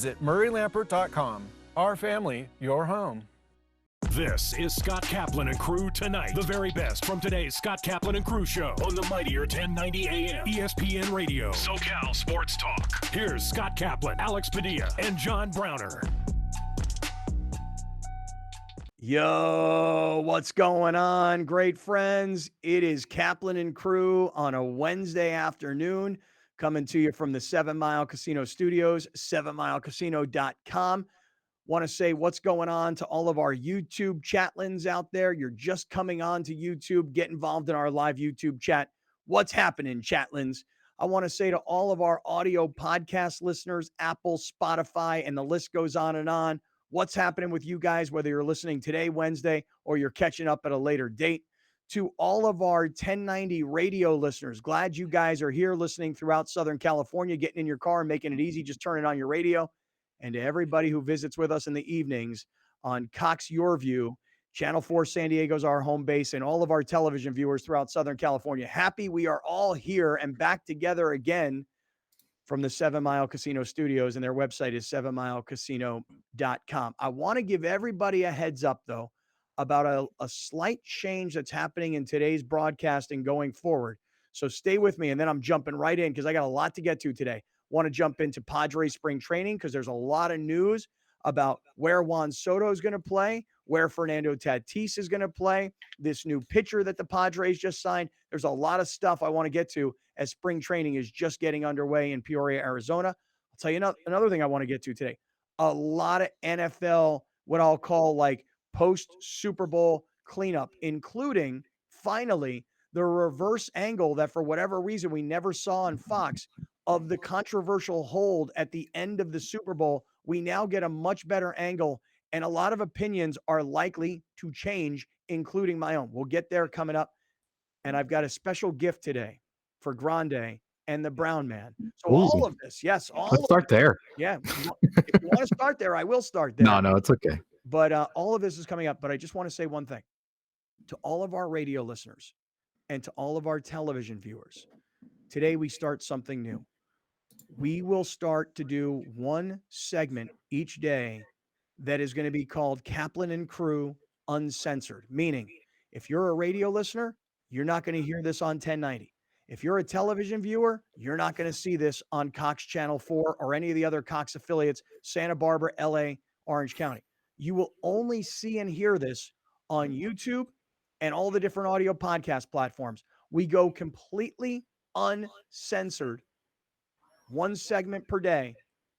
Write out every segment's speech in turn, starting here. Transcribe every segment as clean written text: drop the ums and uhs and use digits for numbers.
Visit MurrayLampert.com. Our family, your home. This is Scott Kaplan and Crew Tonight. The very best from today's Scott Kaplan and Crew show on the mightier 1090 AM ESPN Radio. SoCal Sports Talk. Here's Scott Kaplan, Alex Padilla, and John Browner. Yo, what's going on, great friends? It is Kaplan and Crew on a Wednesday afternoon, coming to you from the 7 Mile Casino Studios, 7milecasino.com. Want to say what's going on to all of our YouTube chatlins out there. You're just coming on to YouTube. Get involved in our live YouTube chat. What's happening, chatlins? I want to say to all of our audio podcast listeners, Apple, Spotify, and the list goes on and on. What's happening with you guys, whether you're listening today, Wednesday, or you're catching up at a later date. To all of our 1090 radio listeners, glad you guys are here listening throughout Southern California, getting in your car and making it easy. Just turn it on your radio. And to everybody who visits with us in the evenings on Cox Your View, Channel 4 San Diego is our home base, and all of our television viewers throughout Southern California. Happy we are all here and back together again from the 7 Mile Casino Studios, and their website is 7milecasino.com. I want to give everybody a heads up, though, about a slight change that's happening in today's broadcasting going forward. So stay with me, and then I'm jumping right in because I got a lot to get to today. Want to jump into Padres spring training because there's a lot of news about where Juan Soto is going to play, where Fernando Tatis is going to play, this new pitcher that the Padres just signed. There's a lot of stuff I want to get to as spring training is just getting underway in Peoria, Arizona. I'll tell you another thing I want to get to today. A lot of NFL, what I'll call like post-Super Bowl cleanup, including finally the reverse angle that for whatever reason we never saw on Fox of the controversial hold at the end of the Super Bowl. We now get a much better angle, and a lot of opinions are likely to change, including my own. We'll get there coming up. And I've got a special gift today for Grande and the Brown Man. So all of this, yes. Let's start there. Yeah. If you want to start there, I will start there. No, it's okay. But all of this is coming up. But I just want to say one thing. To all of our radio listeners and to all of our television viewers, today we start something new. We will start to do one segment each day that is going to be called Kaplan and Crew Uncensored, meaning if you're a radio listener, you're not going to hear this on 1090. If you're a television viewer, you're not going to see this on Cox Channel 4 or any of the other Cox affiliates, Santa Barbara, LA, Orange County. You will only see and hear this on YouTube and all the different audio podcast platforms. We go completely uncensored, one segment per day,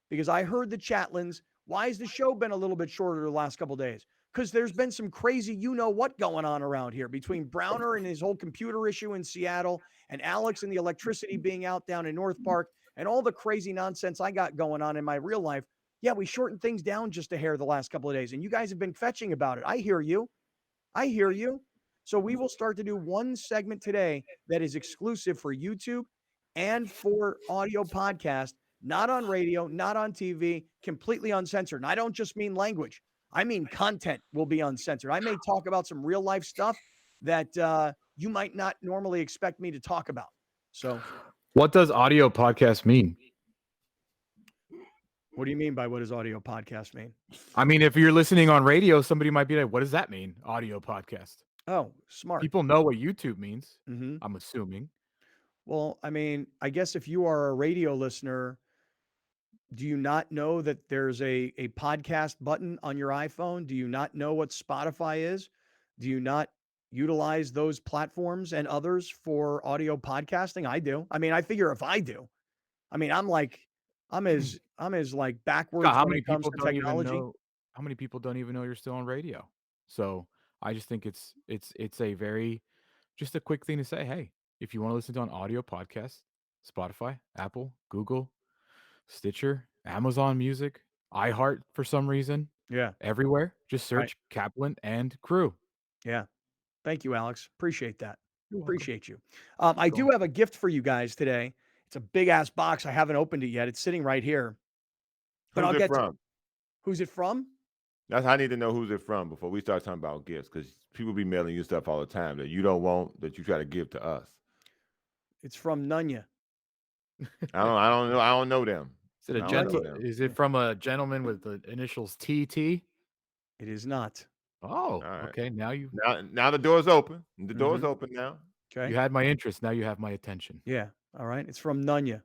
because I heard the chatlins. Why has the show been a little bit shorter the last couple of days? Because there's been some crazy you-know-what going on around here between Browner and his whole computer issue in Seattle and Alex and the electricity being out down in North Park and all the crazy nonsense I got going on in my real life. Yeah, we shortened things down just a hair the last couple of days, and you guys have been fetching about it. I hear you. So we will start to do one segment today that is exclusive for YouTube and for audio podcast, not on radio, not on TV, completely uncensored. And I don't just mean language. I mean content will be uncensored. I may talk about some real life stuff that you might not normally expect me to talk about. So what does audio podcast mean? What do you mean by what does audio podcast mean? I mean, if you're listening on radio, somebody might be like, what does that mean? Audio podcast. Oh, smart. People know what YouTube means. Mm-hmm. I'm assuming. Well, I mean, I guess if you are a radio listener, do you not know that there's a podcast button on your iPhone? Do you not know what Spotify is? Do you not utilize those platforms and others for audio podcasting? I do. I mean, I figure if I do, I mean, I'm as like backwards God, when it comes to technology. How many people don't even know you're still on radio? So I just think it's a very, just a quick thing to say, hey, if you want to listen to an audio podcast, Spotify, Apple, Google, Stitcher, Amazon Music, iHeart for some reason. Yeah. Everywhere. Just search Kaplan and Crew. Yeah. Thank you, Alex. Appreciate that. Appreciate you. I do have a gift for you guys today. It's a big ass box. I haven't opened it yet. It's sitting right here. But Who's it from? Who's it from? I need to know who's it from before we start talking about gifts, because people be mailing you stuff all the time that you don't want, that you try to give to us. It's from Nunya. I don't know them. Is it a I don't know gentle? them. Is it from a gentleman with the initials TT? It is not. Oh, All right. okay. Now you Now the door's open. The door's Mhm. open now. Okay. had my interest. Now you have my attention. Yeah. All right. It's from Nunya.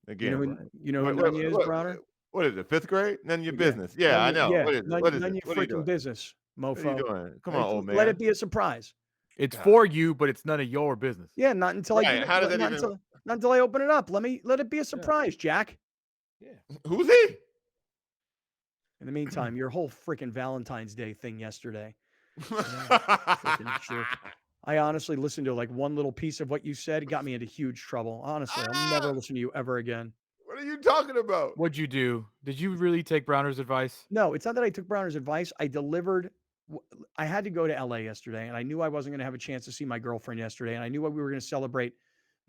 Again, You know who Nunya is, Browner? what is it? 5th grade? None of your Yeah. business. Yeah, I know. Yeah. What is it? What is it? None of your What are you freaking doing? business, What are you mofo. doing? Come on, old Let man. it be a surprise. It's God. for you, but it's none of your business. Yeah, not until I Right. give it. How does that Not even? until I open it up. Let it be a surprise, Jack. Yeah. Who's he? In the meantime, your whole freaking Valentine's Day thing yesterday. Freaking jerk. I honestly listened to like one little piece of what you said. It got me into huge trouble. Honestly, I'll never listen to you ever again. What are you talking about? What'd you do? Did you really take Browner's advice? No, it's not that I took Browner's advice. I had to go to LA yesterday, and I knew I wasn't going to have a chance to see my girlfriend yesterday, and I knew what we were going to celebrate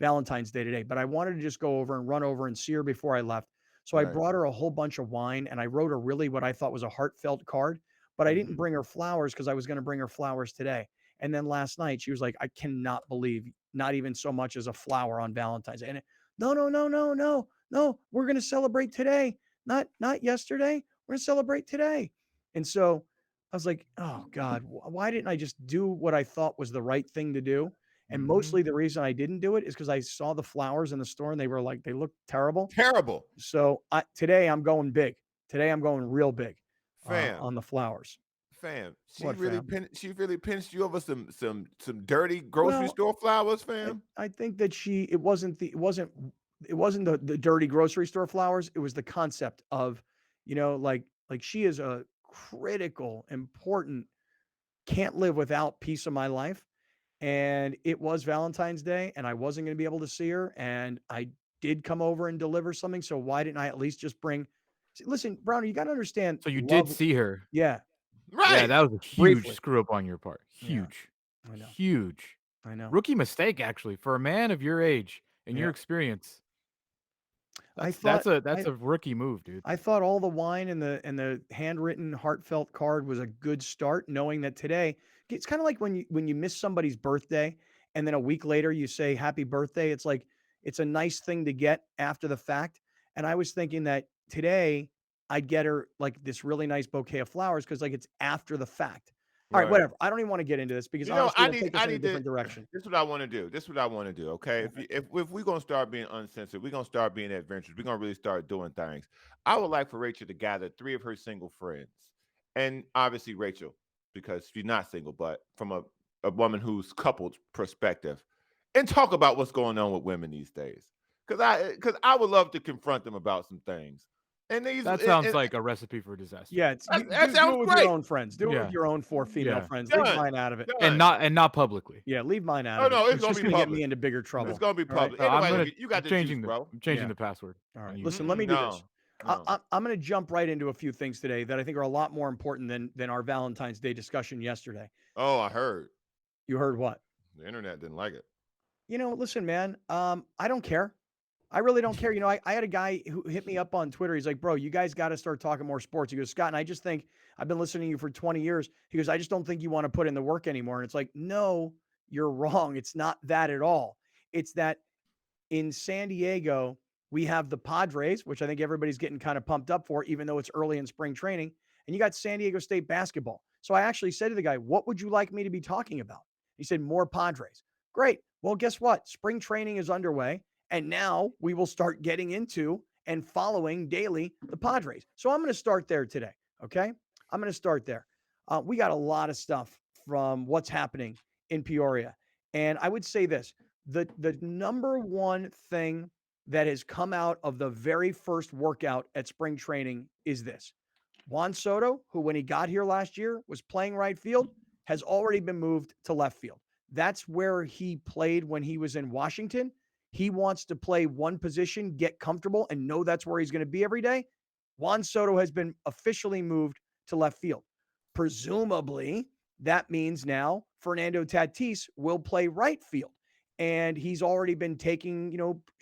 Valentine's Day today, but I wanted to just go over and run over and see her before I left. So I Right. brought her a whole bunch of wine, and I wrote a really what I thought was a heartfelt card, but I didn't Mhm. bring her flowers because I was going to bring her flowers today. And then last night she was like, "I cannot believe not even so much as a flower on Valentine's Day." No, no, no, no, no, no. We're going to celebrate today, not yesterday. We're going to celebrate today. And so I was like, "Oh God, why didn't I just do what I thought was the right thing to do?" And mostly the reason I didn't do it is because I saw the flowers in the store and they looked terrible. Terrible, So today I'm going big. Today I'm going real big fam. on the flowers. Fam, What, fam? she really pinched you over some dirty grocery Well, store flowers, fam. I think that it wasn't the dirty grocery store flowers. It was the concept of, like she is a critical, important, can't live without piece of my life. And it was Valentine's Day, and I wasn't going to be able to see her. And I did come over and deliver something. So why didn't I at least just bring? Listen, Brownie, you got to understand. So you did Love, see her. yeah, Yeah, Right. that was a huge briefly. screw up on your part. Yeah, Huge. I know. Huge. I know. Rookie mistake, actually, for a man of your age and your Yeah. experience. I That's thought that's a rookie move, dude. I thought all the wine and the handwritten heartfelt card was a good start, knowing that today it's kind of like when you miss somebody's birthday and then a week later you say happy birthday. It's like it's a nice thing to get after the fact. And I was thinking that today I'd get her like this really nice bouquet of flowers because like it's after the fact. All right, Right. whatever. I don't even want to get into this because honestly, it'll take us in a different direction. This is what I want to do. This is what I want to do. Okay. If we're gonna start being uncensored, we're gonna start being adventurous. We're gonna really start doing things. I would like for Rachel to gather 3 of her single friends, and obviously Rachel, because she's not single, but from a woman who's coupled perspective, and talk about what's going on with women these days. Because I would love to confront them about some things. And That sounds like a recipe for disaster. Yeah, that do sounds it with great. your own friends. Do it Yeah. with your own 4 female Yeah. friends. Leave Done. mine out of it. Done. And not publicly. Yeah, leave mine out Oh, of it. no, it's It's gonna just be going to get public. me into bigger trouble. It's gonna be All right? public. I'm Anyway, you got I'm the changing juice, bro. I'm changing Yeah. the password. All on right. you. Listen, let me do this. No. I'm going to jump right into a few things today that I think are a lot more important than our Valentine's Day discussion yesterday. Oh, I heard. You heard what? The internet didn't like it. Listen, man, I don't care. I really don't care. I had a guy who hit me up on Twitter. He's like, "Bro, you guys got to start talking more sports." He goes, "Scott, and I just think I've been listening to you for 20 years." He goes, "I just don't think you want to put in the work anymore." And it's like, no, you're wrong. It's not that at all. It's that in San Diego, we have the Padres, which I think everybody's getting kind of pumped up for, even though it's early in spring training. And you got San Diego State basketball. So I actually said to the guy, "What would you like me to be talking about?" He said, "More Padres." Great. Well, guess what? Spring training is underway. And now we will start getting into and following daily the Padres. So I'm going to start there today. Okay. I'm going to start there. We got a lot of stuff from what's happening in Peoria. And I would say this the number one thing that has come out of the very first workout at spring training is this: Juan Soto, who when he got here last year was playing right field, has already been moved to left field. That's where he played when he was in Washington. He wants to play one position, get comfortable, and know that's where he's going to be every day. Juan Soto has been officially moved to left field. Presumably, that means now Fernando Tatis will play right field. And he's already been taking,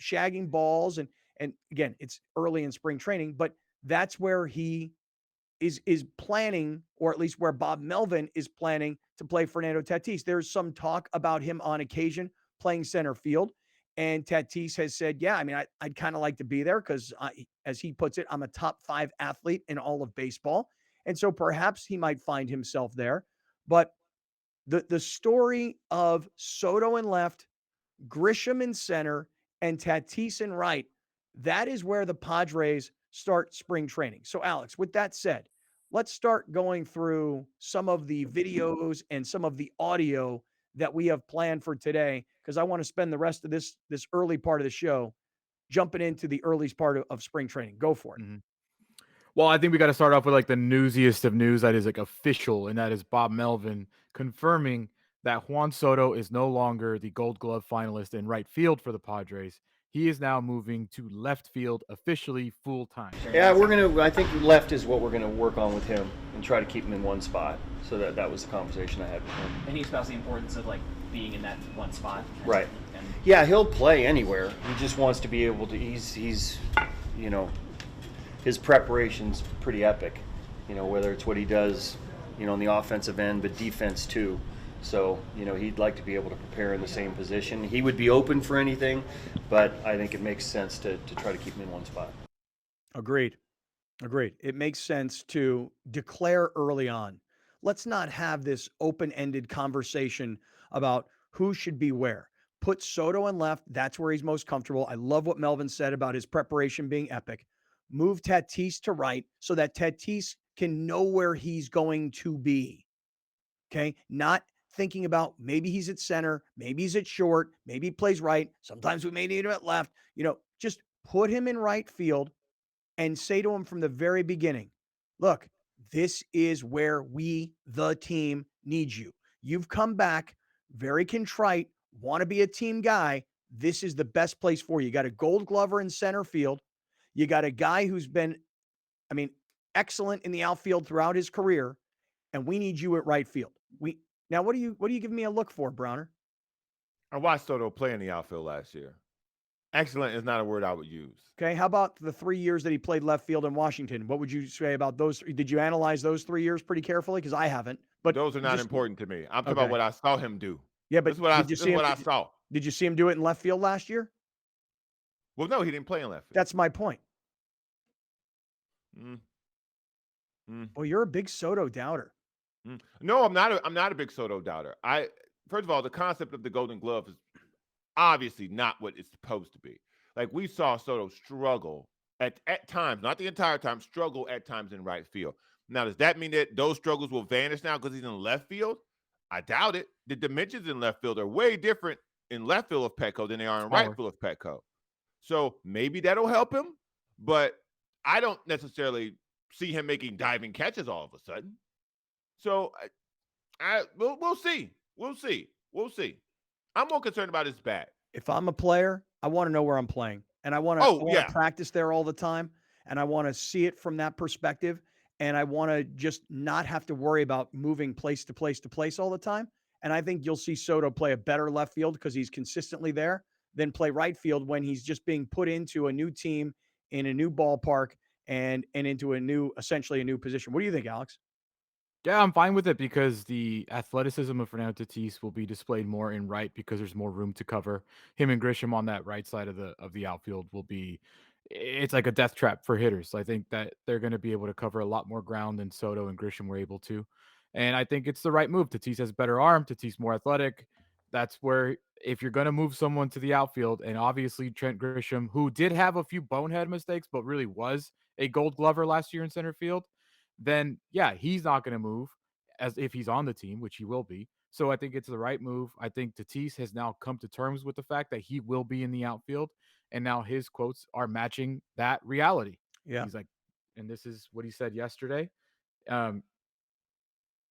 shagging balls. And again, it's early in spring training, but that's where he is planning, or at least where Bob Melvin is planning to play Fernando Tatis. There's some talk about him on occasion playing center field. And Tatis has said, yeah, I mean, I'd kind of like to be there because, as he puts it, I'm a top 5 athlete in all of baseball. And so perhaps he might find himself there. But the story of Soto in left, Grisham in center, and Tatis in right, that is where the Padres start spring training. So, Alex, with that said, let's start going through some of the videos and some of the audio that we have planned for today, because I want to spend the rest of this early part of the show jumping into the earliest part of spring training. Go for it. Mm-hmm. Well, I think we got to start off with like the newsiest of news that is like official, and that is Bob Melvin confirming that Juan Soto is no longer the Gold Glove finalist in right field for the Padres. He is now moving to left field officially full time. Yeah, I think left is what we're gonna work on with him and try to keep him in one spot. So that was the conversation I had with him. And he espoused the importance of like being in that one spot. Right. And Yeah, he'll play anywhere. He just wants to be able to. He's you know, his preparation's pretty epic. You know, whether it's what he does, on the offensive end, but defense too. So, he'd like to be able to prepare in the same position. He would be open for anything, but I think it makes sense to try to keep him in one spot. Agreed. It makes sense to declare early on. Let's not have this open-ended conversation about who should be where. Put Soto in left. That's where he's most comfortable. I love what Melvin said about his preparation being epic. Move Tatis to right so that Tatis can know where he's going to be. Okay. Not thinking about maybe he's at center, maybe he's at short, maybe he plays right. Sometimes we may need him at left. Just put him in right field and say to him from the very beginning, look, this is where we, the team, need you. You've come back very contrite, want to be a team guy. This is the best place for you. You got a Gold Glover in center field. You got a guy who's been, excellent in the outfield throughout his career, and we need you at right field. Now, what do you give me a look for, Browner? I watched Soto play in the outfield last year. Excellent is not a word I would use. Okay, how about the 3 years that he played left field in Washington? What would you say about those? Did you analyze those 3 years pretty carefully? Because I haven't. But those are not important to me. I'm talking Okay. about what I saw him do. Yeah, but This is what I saw. Did you see him do it in left field last year? Well, no, he didn't play in left field. That's my point. Mm. Well, you're a big Soto doubter. No, I'm not a big Soto doubter. First of all, the concept of the Golden Glove is obviously not what it's supposed to be. Like, we saw Soto struggle at times, not the entire time, struggle at times in right field. Now, does that mean that those struggles will vanish now because he's in left field? I doubt it. The dimensions in left field are way different in left field of Petco than they are in right field of Petco. So maybe that'll help him, but I don't necessarily see him making diving catches all of a sudden. So we'll see. We'll see. I'm more concerned about his bat. If I'm a player, I want to know where I'm playing, and I want to practice there all the time, and I want to see it from that perspective, and I want to just not have to worry about moving place to place to place all the time. And I think you'll see Soto play a better left field because he's consistently there than play right field when he's just being put into a new team in a new ballpark and into essentially a new position. What do you think, Alex? Yeah, I'm fine with it because the athleticism of Fernando Tatis will be displayed more in right because there's more room to cover. Him and Grisham on that right side of the outfield will be, it's like a death trap for hitters. I think that they're going to be able to cover a lot more ground than Soto and Grisham were able to. And I think it's the right move. Tatis has better arm, Tatis more athletic. That's where, if you're going to move someone to the outfield, and obviously Trent Grisham, who did have a few bonehead mistakes, but really was a Gold Glover last year in center field, then yeah, he's not going to move as if he's on the team, which he will be. So I think it's the right move. I think Tatis has now come to terms with the fact that he will be in the outfield, and now his quotes are matching that reality. Yeah. He's like, and this is what he said yesterday.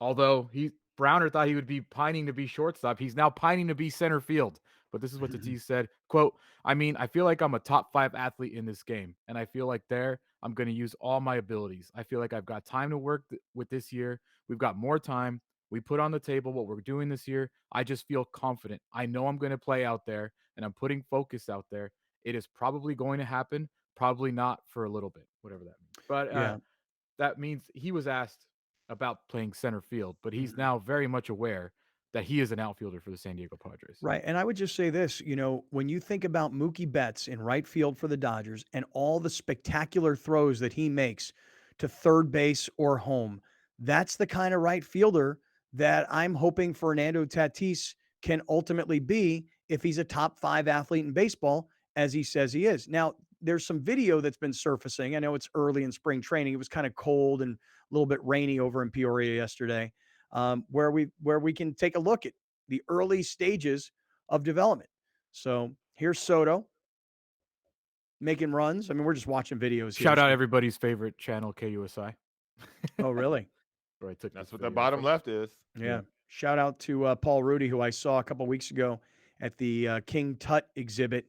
Although Browner thought he would be pining to be shortstop, he's now pining to be center field. But this is what Tatis said, quote, I feel like I'm a top 5 athlete in this game, and I feel like I'm going to use all my abilities. I feel like I've got time to work with this year. We've got more time. We put on the table what we're doing this year. I just feel confident. I know I'm going to play out there, and I'm putting focus out there. It is probably going to happen, probably not for a little bit, whatever that means. But that means he was asked about playing center field, but he's now very much aware that he is an outfielder for the San Diego Padres. Right. And I would just say this, when you think about Mookie Betts in right field for the Dodgers and all the spectacular throws that he makes to third base or home, that's the kind of right fielder that I'm hoping Fernando Tatis can ultimately be if he's a top 5 athlete in baseball, as he says he is. Now, there's some video that's been surfacing. I know it's early in spring training. It was kind of cold and a little bit rainy over in Peoria yesterday, where we can take a look at the early stages of development. So here's Soto making runs. I mean, we're just watching videos here. Shout out everybody's favorite channel, KUSI. Oh, really? Where I took That's this what the video bottom from. left is. Yeah. Shout out to Paul Rudy, who I saw a couple weeks ago at the King Tut exhibit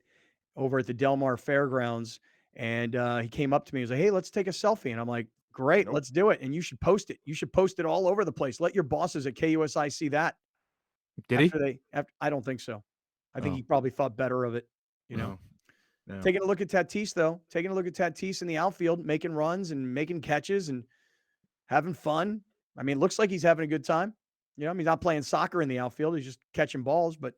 over at the Del Mar Fairgrounds. And he came up to me and was like, hey, let's take a selfie. And I'm like, great, Nope. let's do it. And you should post it. You should post it all over the place. Let your bosses at KUSI see that. Did he? I don't think so. I think Oh. he probably thought better of it, No. Taking a look at Tatis, though. Taking a look at Tatis in the outfield, making runs and making catches and having fun. I mean, it looks like he's having a good time. He's not playing soccer in the outfield. He's just catching balls, but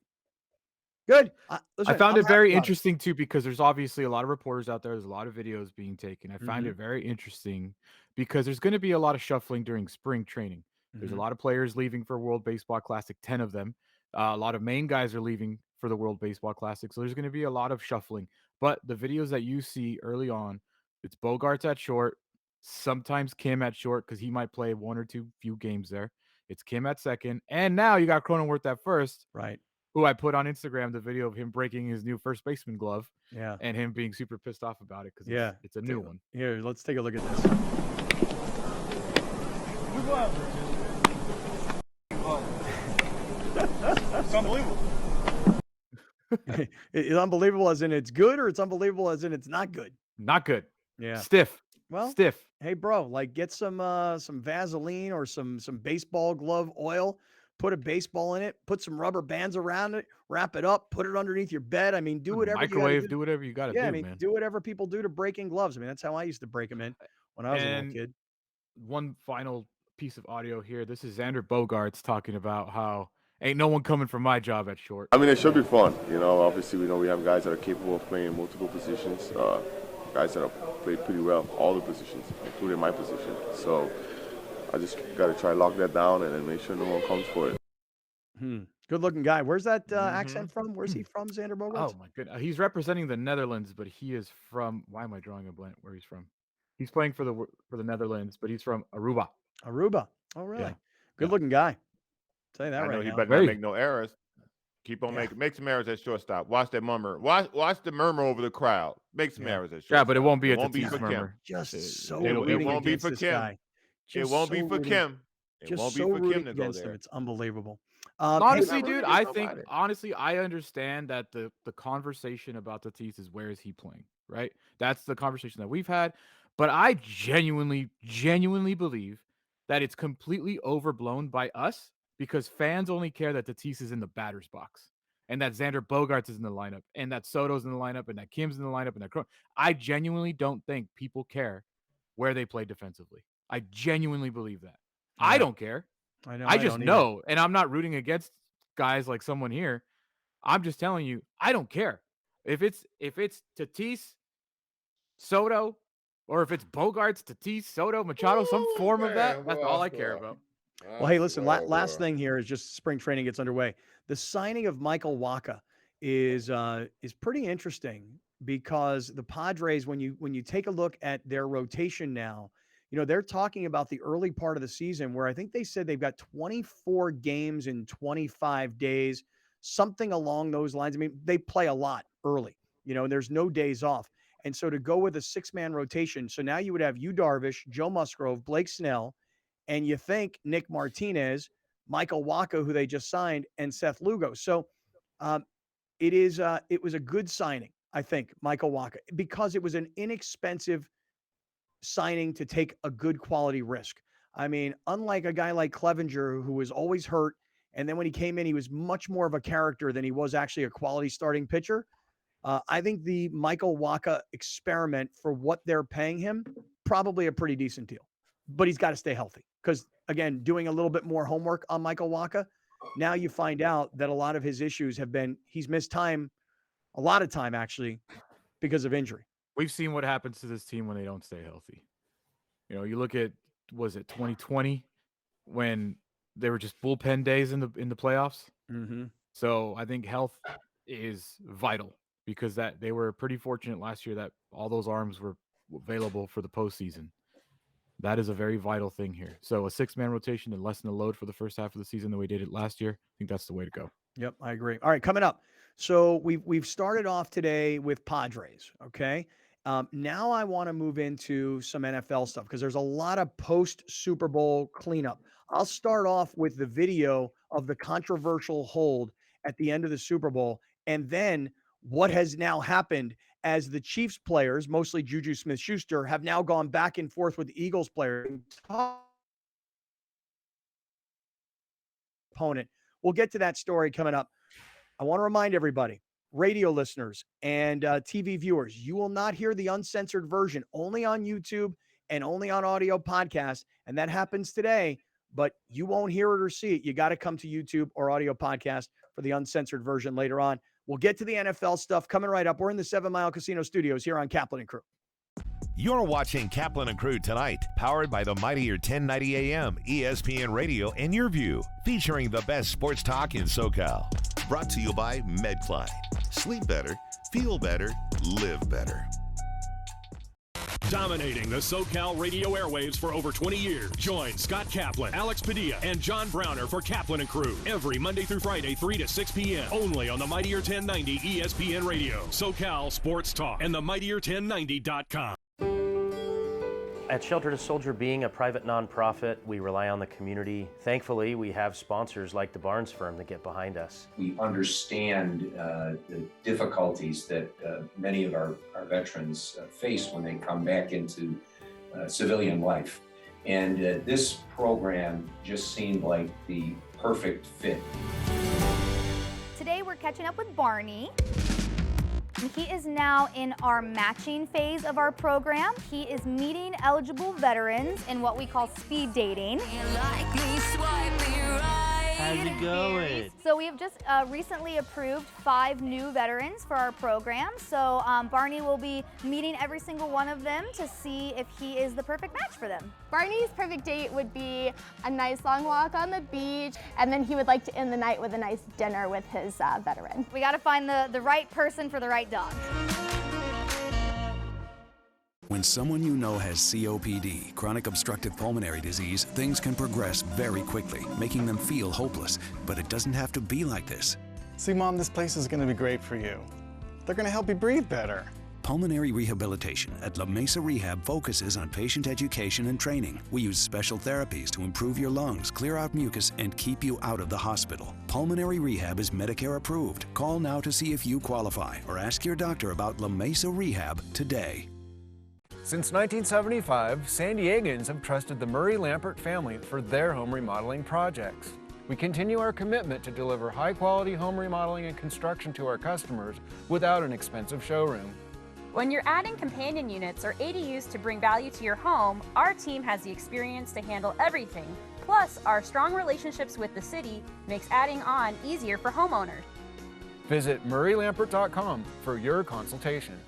good. I found it very interesting, too, because there's obviously a lot of reporters out there. There's a lot of videos being taken. I find it very interesting because there's going to be a lot of shuffling during spring training. There's a lot of players leaving for World Baseball Classic, 10 of them. A lot of main guys are leaving for the World Baseball Classic. So there's going to be a lot of shuffling. But the videos that you see early on, it's Bogarts at short, sometimes Kim at short because he might play one or two few games there. It's Kim at second. And now you got Cronenworth at first. Right. Who I put on Instagram the video of him breaking his new first baseman glove. Yeah. And him being super pissed off about it because it's a new one. Here, let's take a look at this. It's unbelievable. It's unbelievable as in it's good, or it's unbelievable as in it's not good? Not good. Yeah. Stiff. Well, stiff. Hey, bro, like get some Vaseline or some baseball glove oil, put a baseball in it, put some rubber bands around it, wrap it up, put it underneath your bed. I mean, do whatever microwave, you do whatever you got to yeah, do, I mean, man. do whatever people do to breaking gloves. I mean, that's how I used to break them in when I was a little kid. One final piece of audio here. This is Xander Bogaerts talking about how ain't no one coming for my job at short. I mean, it should be fun. Obviously, we know we have guys that are capable of playing multiple positions, guys that have played pretty well, all the positions, including my position. So I just got to try to lock that down and then make sure no one comes for it. Good looking guy. Where's that accent from? Where's he from, Xander Bogaerts? Oh, my goodness. He's representing the Netherlands, but he is from, why am I drawing a blank where he's from? He's playing for the Netherlands, but he's from Aruba. Aruba. Oh, really? Yeah. Good looking guy. Tell you that I know right he now. better not make no errors. Keep on make some errors at shortstop. Watch that murmur. Watch the murmur over the crowd. Make some errors at shortstop. Yeah, but it won't be a Tatis Tatis murmur. Just so it rooting won't be against for this Kim. guy. It won't be for Kim. It won't be for Kim to go there. It's unbelievable. Honestly, dude, I think I understand that the conversation about Tatis is where is he playing, right? That's the conversation that we've had. But I genuinely believe that it's completely overblown by us because fans only care that Tatis is in the batter's box and that Xander Bogaerts is in the lineup and that Soto's in the lineup and that Kim's in the lineup and that I genuinely don't think people care where they play defensively. I genuinely believe that. Yeah. I don't care. I know. I just know, and I'm not rooting against guys like someone here. I'm just telling you, I don't care. If it's Tatis, Soto, or if it's Bogaerts, Tatis, Soto, Machado, some form of that, that's all I care about. Well, hey, listen, last thing here is just spring training gets underway. The signing of Michael Wacha is pretty interesting because the Padres, when you take a look at their rotation now, they're talking about the early part of the season where I think they said they've got 24 games in 25 days, something along those lines. I mean, they play a lot early, and there's no days off. And so to go with a 6-man rotation, so now you would have Yu Darvish, Joe Musgrove, Blake Snell, and you think Nick Martinez, Michael Wacha, who they just signed, and Seth Lugo. So it was a good signing, I think, Michael Wacha, because it was an inexpensive signing to take a good quality risk. I mean, unlike a guy like Clevenger, who was always hurt, and then when he came in, he was much more of a character than he was actually a quality starting pitcher. I think the Michael Wacha experiment for what they're paying him, probably a pretty decent deal. But he's got to stay healthy because, again, doing a little bit more homework on Michael Wacha, Now you find out that a lot of his issues have been he's missed time, a lot of time actually, because of injury. We've seen what happens to this team when they don't stay healthy. You know, you look at, was it 2020 when they were just bullpen days in the playoffs? Mm-hmm. So I think health is vital because that they were pretty fortunate last year that all those arms were available for the postseason. That is a very vital thing here. So a 6-man rotation and lessen the load for the first half of the season the way we did it last year. I think that's the way to go. Yep, I agree. All right, coming up. So we've started off today with Padres. Okay. Now I want to move into some NFL stuff because there's a lot of post Super Bowl cleanup. I'll start off with the video of the controversial hold at the end of the Super Bowl, and then what has now happened as the Chiefs players, mostly Juju Smith-Schuster, have now gone back and forth with the Eagles players. Opponent. We'll get to that story coming up. I want to remind everybody, radio listeners and TV viewers, you will not hear the uncensored version, only on YouTube and only on audio podcast. And that happens today, but you won't hear it or see it. You got to come to YouTube or audio podcast for the uncensored version later on. We'll get to the NFL stuff coming right up. We're in the 7 Mile Casino Studios here on Kaplan and Crew. You're watching Kaplan and Crew Tonight, powered by the mightier 1090 AM, ESPN Radio, and Your View, featuring the best sports talk in SoCal. Brought to you by MedCline. Sleep better, feel better, live better. Dominating the SoCal radio airwaves for over 20 years. Join Scott Kaplan, Alex Padilla, and John Browner for Kaplan and Crew every Monday through Friday, 3 to 6 p.m. Only on the mightier 1090 ESPN Radio, SoCal Sports Talk, and the mightier1090.com. At Shelter to Soldier, being a private nonprofit, we rely on the community. Thankfully, we have sponsors like the Barnes firm that get behind us. We understand the difficulties that many of our veterans face when they come back into civilian life. And this program just seemed like the perfect fit. Today we're catching up with Barney. He is now in our matching phase of our program. He is meeting eligible veterans in what we call speed dating. How's it going? So we have just recently approved 5 new veterans for our program. So Barney will be meeting every single one of them to see if he is the perfect match for them. Barney's perfect date would be a nice long walk on the beach, and then he would like to end the night with a nice dinner with his veteran. We got to find the right person for the right dog. When someone you know has COPD, chronic obstructive pulmonary disease, things can progress very quickly, making them feel hopeless. But it doesn't have to be like this. See, Mom, this place is going to be great for you. They're going to help you breathe better. Pulmonary rehabilitation at La Mesa Rehab focuses on patient education and training. We use special therapies to improve your lungs, clear out mucus, and keep you out of the hospital. Pulmonary rehab is Medicare approved. Call now to see if you qualify or ask your doctor about La Mesa Rehab today. Since 1975, San Diegans have trusted the Murray-Lampert family for their home remodeling projects. We continue our commitment to deliver high-quality home remodeling and construction to our customers without an expensive showroom. When you're adding companion units or ADUs to bring value to your home, our team has the experience to handle everything. Plus, our strong relationships with the city makes adding on easier for homeowners. Visit murraylampert.com for your consultation.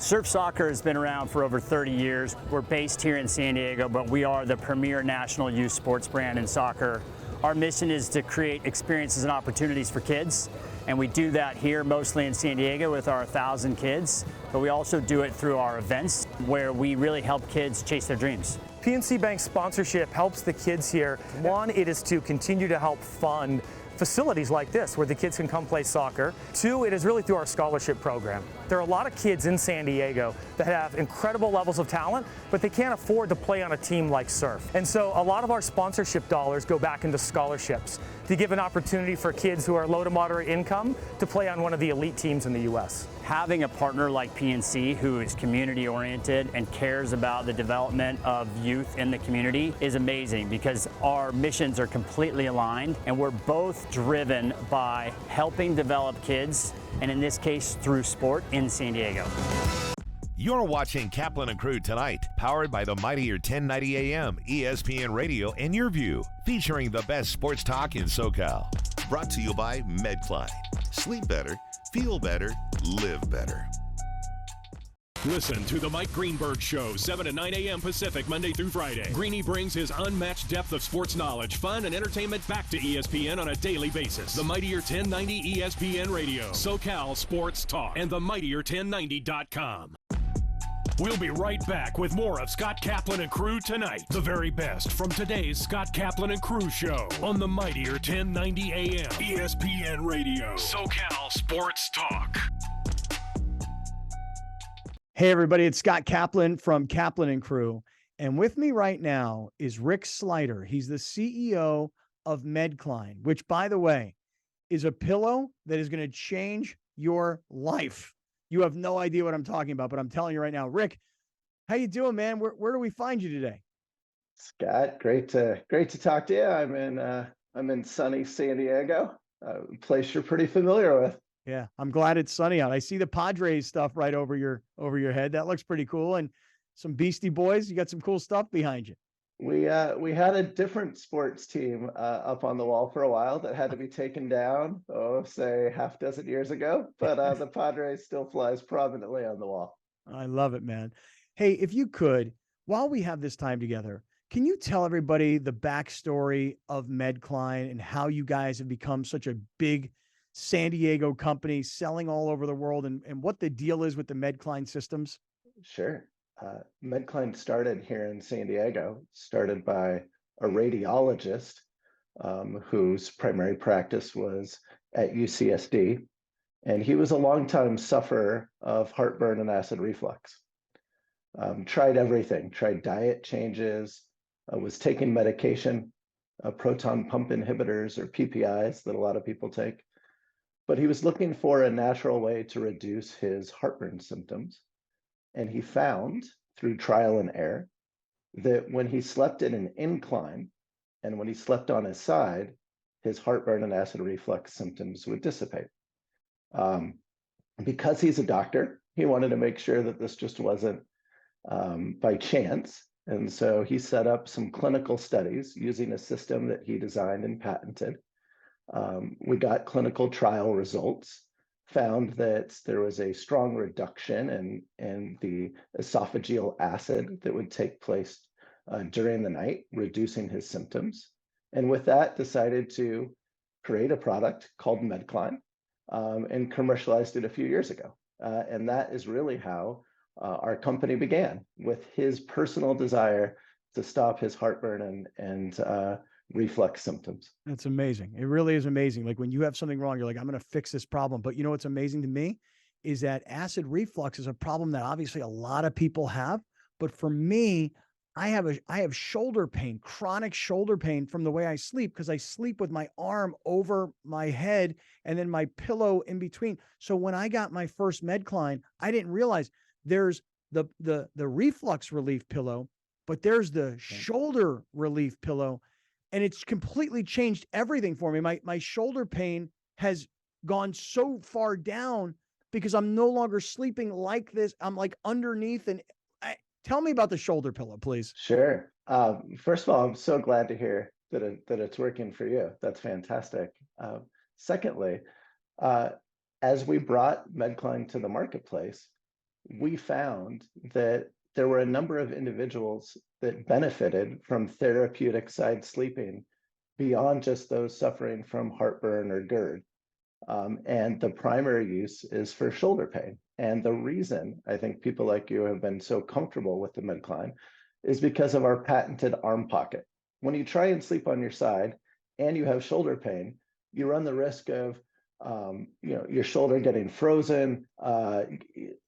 Surf Soccer has been around for over 30 years. We're based here in San Diego, but we are the premier national youth sports brand in soccer. Our mission is to create experiences and opportunities for kids, and we do that here mostly in San Diego with our 1,000 kids, but we also do it through our events where we really help kids chase their dreams. PNC Bank sponsorship helps the kids here. One, it is to continue to help fund facilities like this where the kids can come play soccer. 2, it is really through our scholarship program. There are a lot of kids in San Diego that have incredible levels of talent, but they can't afford to play on a team like Surf. And so a lot of our sponsorship dollars go back into scholarships to give an opportunity for kids who are low to moderate income to play on one of the elite teams in the U.S. Having a partner like PNC who is community oriented and cares about the development of youth in the community is amazing because our missions are completely aligned and we're both driven by helping develop kids, and in this case through sport in San Diego. You're watching Kaplan and Crew Tonight, powered by the mightier 1090 AM, ESPN Radio, and Your View, featuring the best sports talk in SoCal. Brought to you by MedCline. Sleep better, feel better, live better. Listen to the Mike Greenberg Show, 7 to 9 a.m. Pacific, Monday through Friday. Greeny brings his unmatched depth of sports knowledge, fun, and entertainment back to ESPN on a daily basis. The mightier 1090 ESPN Radio, SoCal Sports Talk, and the mightier1090.com. We'll be right back with more of Scott Kaplan and Crew Tonight. The very best from today's Scott Kaplan and Crew Show on the mightier 1090 AM, ESPN Radio, SoCal Sports Talk. Hey, everybody, it's Scott Kaplan from Kaplan and Crew. And with me right now is Rick Slider. He's the CEO of MedCline, which, by the way, is a pillow that is going to change your life. You have no idea what I'm talking about, but I'm telling you right now. Rick, how you doing, man? Where do we find you today? Scott, great to talk to you. I'm in sunny San Diego, a place you're pretty familiar with. Yeah, I'm glad it's sunny out. I see the Padres stuff right over your head. That looks pretty cool. And some Beastie Boys. You got some cool stuff behind you. We had a different sports team up on the wall for a while that had to be taken down, say half dozen years ago. But the Padres still flies prominently on the wall. I love it, man. Hey, if you could, while we have this time together, can you tell everybody the backstory of MedCline and how you guys have become such a big San Diego company selling all over the world and what the deal is with the MedCline systems? Sure. MedCline started here in San Diego, started by a radiologist whose primary practice was at UCSD. And he was a longtime sufferer of heartburn and acid reflux. Tried everything, tried diet changes, was taking medication, proton pump inhibitors or PPIs that a lot of people take. But he was looking for a natural way to reduce his heartburn symptoms. And he found through trial and error that when he slept in an incline and when he slept on his side, his heartburn and acid reflux symptoms would dissipate. Because he's a doctor, he wanted to make sure that this just wasn't by chance. And so he set up some clinical studies using a system that he designed and patented. We got clinical trial results, found that there was a strong reduction in the esophageal acid that would take place during the night, reducing his symptoms. And with that, decided to create a product called MedCline and commercialized it a few years ago. And that is really how our company began, with his personal desire to stop his heartburn and reflux symptoms. That's amazing. It really is amazing. Like when you have something wrong, you're like, I'm going to fix this problem. But you know what's amazing to me is that acid reflux is a problem that obviously a lot of people have. But for me, I have shoulder pain, chronic shoulder pain from the way I sleep, because I sleep with my arm over my head and then my pillow in between. So when I got my first MedCline, I didn't realize there's the reflux relief pillow, but there's the shoulder relief pillow. And it's completely changed everything for me. My shoulder pain has gone so far down because I'm no longer sleeping like this. I'm like underneath. And tell me about the shoulder pillow, please. Sure. First of all, I'm so glad to hear that it's working for you. That's fantastic. Secondly, as we brought MedCline to the marketplace, we found that there were a number of individuals that benefited from therapeutic side sleeping beyond just those suffering from heartburn or GERD. And the primary use is for shoulder pain. And the reason I think people like you have been so comfortable with the MedCline is because of our patented arm pocket. When you try and sleep on your side and you have shoulder pain, you run the risk of your shoulder getting frozen,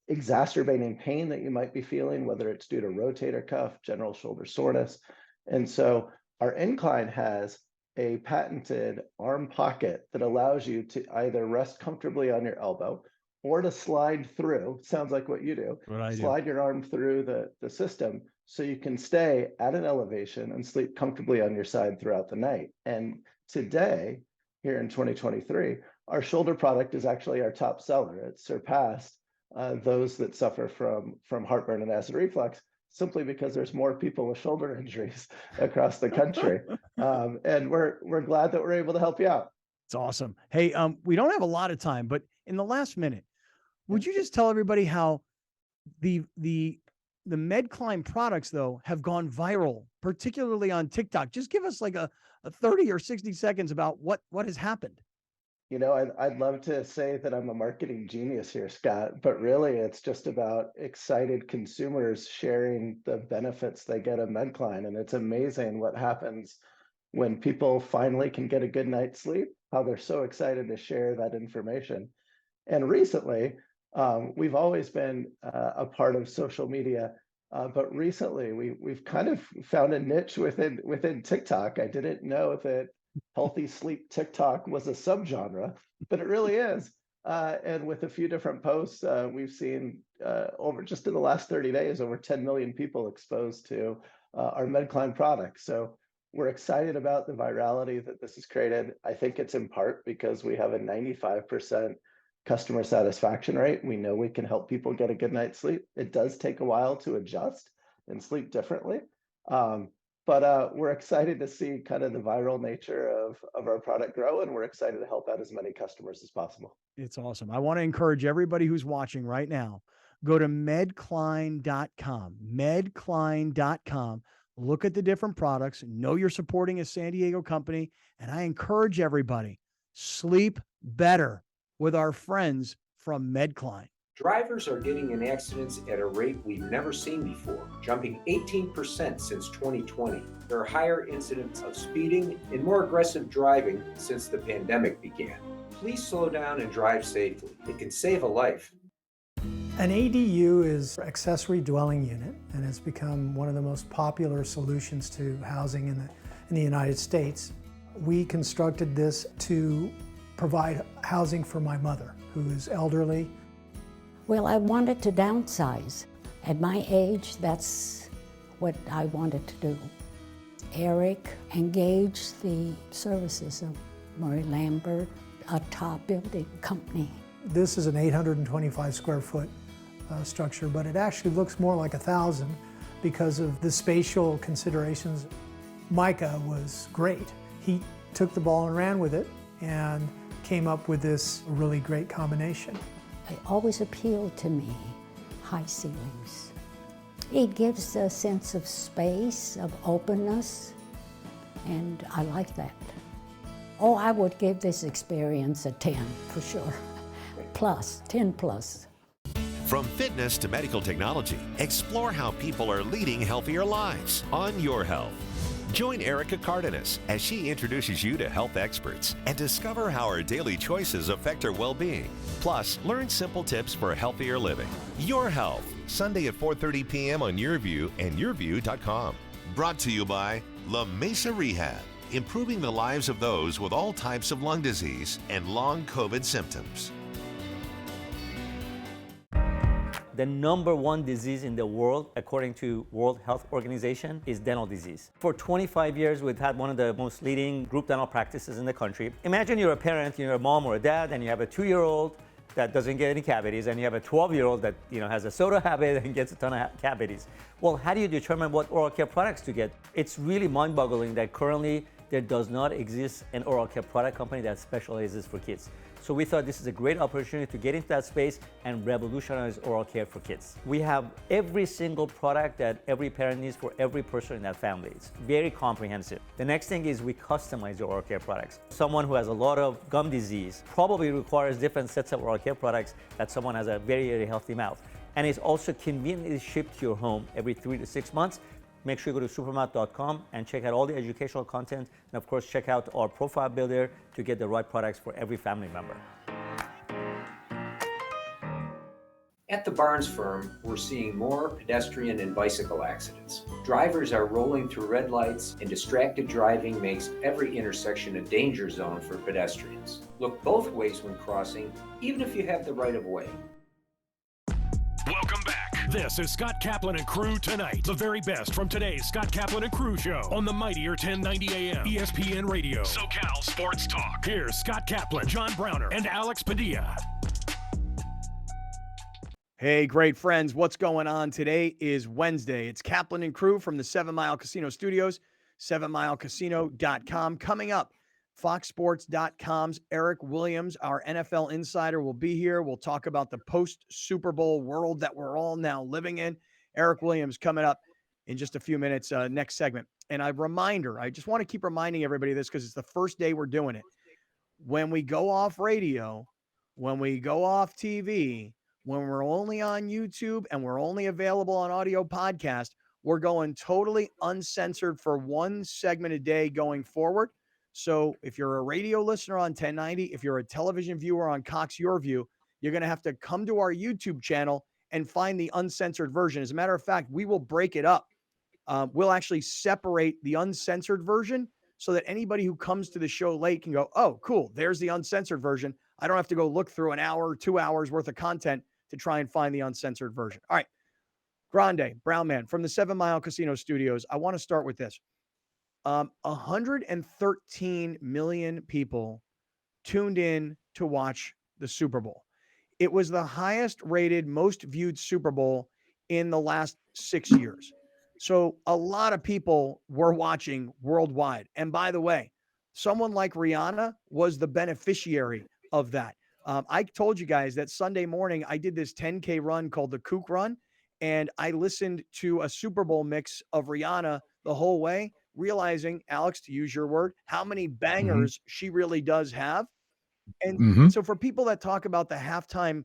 exacerbating pain that you might be feeling, whether it's due to rotator cuff, general shoulder soreness. And so our incline has a patented arm pocket that allows you to either rest comfortably on your elbow or to slide through, sounds like what you do, slide your arm through the system so you can stay at an elevation and sleep comfortably on your side throughout the night. And today, here in 2023, our shoulder product is actually our top seller. It surpassed those that suffer from heartburn and acid reflux, simply because there's more people with shoulder injuries across the country. And we're glad that we're able to help you out. It's awesome. Hey, we don't have a lot of time, but in the last minute, would you just tell everybody how the MedCline products, though, have gone viral, particularly on TikTok? Just give us like a 30 or 60 seconds about what has happened. You know, I'd love to say that I'm a marketing genius here, Scott, but really it's just about excited consumers sharing the benefits they get of MedCline. And it's amazing what happens when people finally can get a good night's sleep, how they're so excited to share that information. And recently, we've always been a part of social media, but recently we've kind of found a niche within TikTok. I didn't know that healthy sleep TikTok was a subgenre, but it really is. And with a few different posts, we've seen over just in the last 30 days, over 10 million people exposed to our MedCline products. So we're excited about the virality that this has created. I think it's in part because we have a 95% customer satisfaction rate. We know we can help people get a good night's sleep. It does take a while to adjust and sleep differently. But we're excited to see kind of the viral nature of our product grow, and we're excited to help out as many customers as possible. It's awesome. I want to encourage everybody who's watching right now, go to medcline.com, medcline.com. Look at the different products. Know you're supporting a San Diego company, and I encourage everybody, sleep better with our friends from MedCline. Drivers are getting in accidents at a rate we've never seen before, jumping 18% since 2020. There are higher incidents of speeding and more aggressive driving since the pandemic began. Please slow down and drive safely. It can save a life. An ADU is accessory dwelling unit and has become one of the most popular solutions to housing in the United States. We constructed this to provide housing for my mother, who is elderly. Well, I wanted to downsize. At my age, that's what I wanted to do. Eric engaged the services of Murray Lambert, a top building company. This is an 825 square foot structure, but it actually looks more like 1,000 because of the spatial considerations. Micah was great. He took the ball and ran with it and came up with this really great combination. It always appealed to me, high ceilings. It gives a sense of space, of openness, and I like that. Oh, I would give this experience a 10 for sure. Plus, 10 plus. From fitness to medical technology, explore how people are leading healthier lives on Your Health. Join Erica Cardenas as she introduces you to health experts and discover how our daily choices affect our well-being. Plus, learn simple tips for healthier living. Your Health, Sunday at 4:30 p.m. on YourView and YourView.com. Brought to you by La Mesa Rehab, improving the lives of those with all types of lung disease and long COVID symptoms. The #1 disease in the world, according to World Health Organization, is dental disease. For 25 years, we've had one of the most leading group dental practices in the country. Imagine you're a parent, you're a mom or a dad, and you have a 2-year-old that doesn't get any cavities, and you have a 12-year-old that has a soda habit and gets a ton of cavities. Well, how do you determine what oral care products to get? It's really mind-boggling that currently there does not exist an oral care product company that specializes for kids. So we thought this is a great opportunity to get into that space and revolutionize oral care for kids. We have every single product that every parent needs for every person in that family. It's very comprehensive. The next thing is we customize your oral care products. Someone who has a lot of gum disease probably requires different sets of oral care products that someone has a very, very healthy mouth. And it's also conveniently shipped to your home every 3 to 6 months. Make sure you go to supermouth.com and check out all the educational content. And of course, check out our profile builder to get the right products for every family member. At the Barnes firm, we're seeing more pedestrian and bicycle accidents. Drivers are rolling through red lights, and distracted driving makes every intersection a danger zone for pedestrians. Look both ways when crossing, even if you have the right of way. Welcome back. This is Scott Kaplan and Crew Tonight. The very best from today's Scott Kaplan and Crew show on the mightier 1090 AM ESPN Radio. SoCal Sports Talk. Here's Scott Kaplan, John Browner, and Alex Padilla. Hey, great friends. What's going on? Today is Wednesday. It's Kaplan and Crew from the 7 Mile Casino Studios, 7milecasino.com. Coming up, foxsports.com's Eric Williams, our NFL insider, will be here. We'll talk about the post-Super Bowl world that we're all now living in. Eric Williams coming up in just a few minutes, next segment. And a reminder, I just want to keep reminding everybody of this because it's the first day we're doing it. When we go off radio, when we go off TV, when we're only on YouTube and we're only available on audio podcast, we're going totally uncensored for one segment a day going forward. So if you're a radio listener on 1090, if you're a television viewer on Cox Your View, you're going to have to come to our YouTube channel and find the uncensored version. As a matter of fact, we will break it up. We'll actually separate the uncensored version so that anybody who comes to the show late can go, oh, cool, there's the uncensored version. I don't have to go look through an hour or 2 hours worth of content to try and find the uncensored version. All right. Grande, Brown Man, from the 7 Mile Casino Studios, I want to start with this. 113 million people tuned in to watch the Super Bowl. It was the highest rated, most viewed Super Bowl in the last 6 years. So a lot of people were watching worldwide. And by the way, someone like Rihanna was the beneficiary of that. I told you guys that Sunday morning, I did this 10K run called the Kook Run. And I listened to a Super Bowl mix of Rihanna the whole way, realizing, Alex, to use your word, how many bangers she really does have. And so for people that talk about the halftime,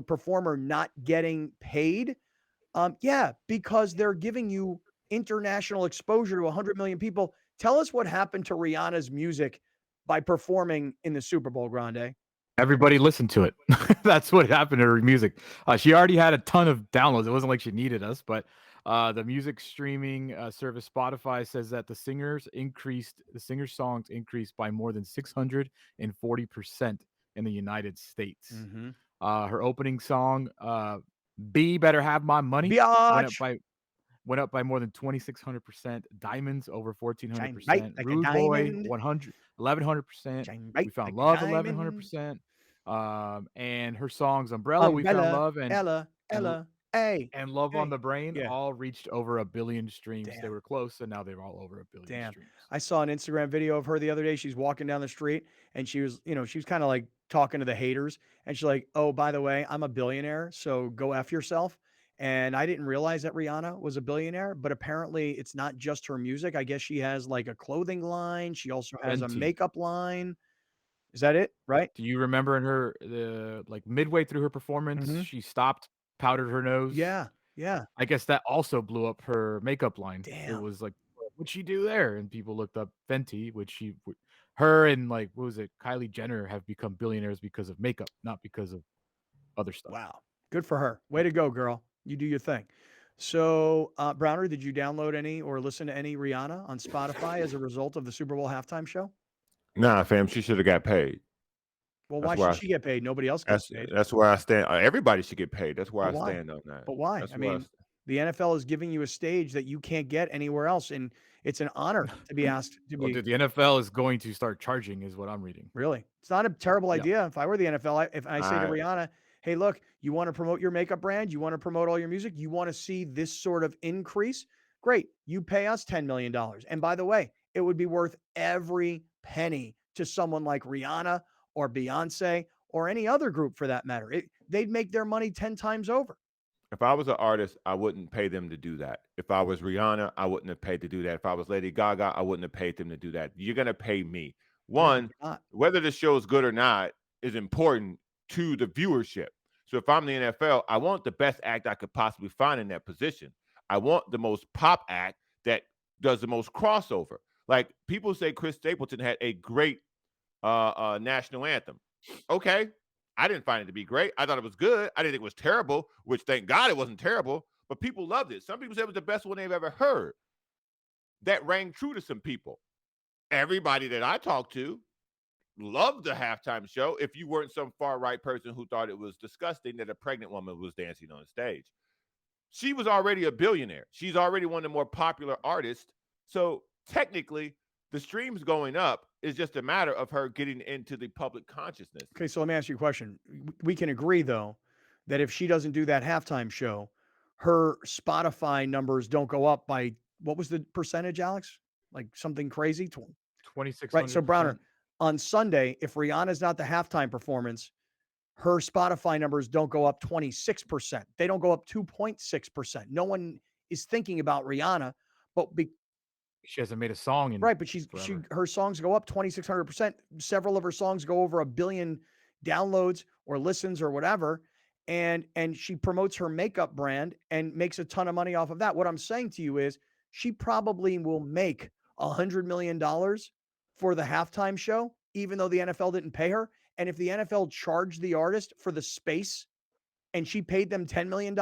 performer not getting paid, yeah, because they're giving you international exposure to 100 million people. Tell us what happened to Rihanna's music by performing in the Super Bowl, Grande. Everybody listened to it. That's what happened to her music. She already had a ton of downloads. It wasn't like she needed us, but the music streaming service Spotify says that the singer's songs increased by more than 640% in the United States. Her opening song, "B Better Have My Money," went up by more than 2,600%. Diamonds over 1,400%. Like Rude Boy 1,100%. We Found Love 1,100%. And her songs Umbrella, We Found Love, and Ella, hey, and Love hey. on the Brain Yeah. all reached over 1 billion streams. They were close, and now they're all over 1 billion streams. I saw an Instagram video of her the other day. She's walking down the street and she was kind of like talking to the haters. And she's like, oh, by the way, I'm a billionaire, so go F yourself. And I didn't realize that Rihanna was a billionaire, but apparently it's not just her music. I guess she has like a clothing line. She also has a Fenty. makeup line. Is that it? Right? Do you remember in her midway through her performance, she stopped, powdered her nose? Yeah. Yeah. I guess that also blew up her makeup line. Damn. It was like, what'd she do there? And people looked up Fenty, which her and what was it, Kylie Jenner have become billionaires because of makeup, not because of other stuff. Wow. Good for her. Way to go, girl. You do your thing. So, Browner, did you download any or listen to any Rihanna on Spotify as a result of the Super Bowl halftime show? Nah, fam, she should have got paid. Well, why should she get paid? Nobody else gets paid. That's where I stand. Everybody should get paid. That's where I stand on that. But why? I mean, the NFL is giving you a stage that you can't get anywhere else, and it's an honor to be asked to be. The NFL is going to start charging, is what I'm reading. Really? It's not a terrible idea. If I were the NFL, if I say to Rihanna, hey, look, you want to promote your makeup brand, you want to promote all your music, you want to see this sort of increase, great. You pay us $10 million. And by the way, it would be worth every penny to someone like Rihanna or Beyonce or any other group for that matter. They'd make their money 10 times over. If I was an artist, I wouldn't pay them to do that. If I was Rihanna, I wouldn't have paid to do that. If I was Lady Gaga, I wouldn't have paid them to do that. You're going to pay me. One, whether the show is good or not is important to the viewership. So if I'm the NFL, I want the best act I could possibly find in that position. I want the most pop act that does the most crossover. Like people say Chris Stapleton had a great national anthem. Okay. I didn't find it to be great. I thought it was good. I didn't think it was terrible, which thank God it wasn't terrible, but people loved it. Some people said it was the best one they've ever heard. That rang true to some people. Everybody that I talked to loved the halftime show if you weren't some far-right person who thought it was disgusting that a pregnant woman was dancing on stage. She was already a billionaire. She's already one of the more popular artists. So technically, the streams going up is just a matter of her getting into the public consciousness. Okay, so let me ask you a question. We can agree, though, that if she doesn't do that halftime show, her Spotify numbers don't go up by, what was the percentage, Alex? Like something crazy? 2,600%. Right. So Browner, on Sunday, if Rihanna's not the halftime performance, her Spotify numbers don't go up 26%. They don't go up 2.6%. No one is thinking about Rihanna, but she hasn't made a song in right, but her songs go up 2,600%. Several of her songs go over 1 billion downloads or listens or whatever. And she promotes her makeup brand and makes a ton of money off of that. What I'm saying to you is she probably will make $100 million for the halftime show, even though the NFL didn't pay her. And if the NFL charged the artist for the space and she paid them $10 million,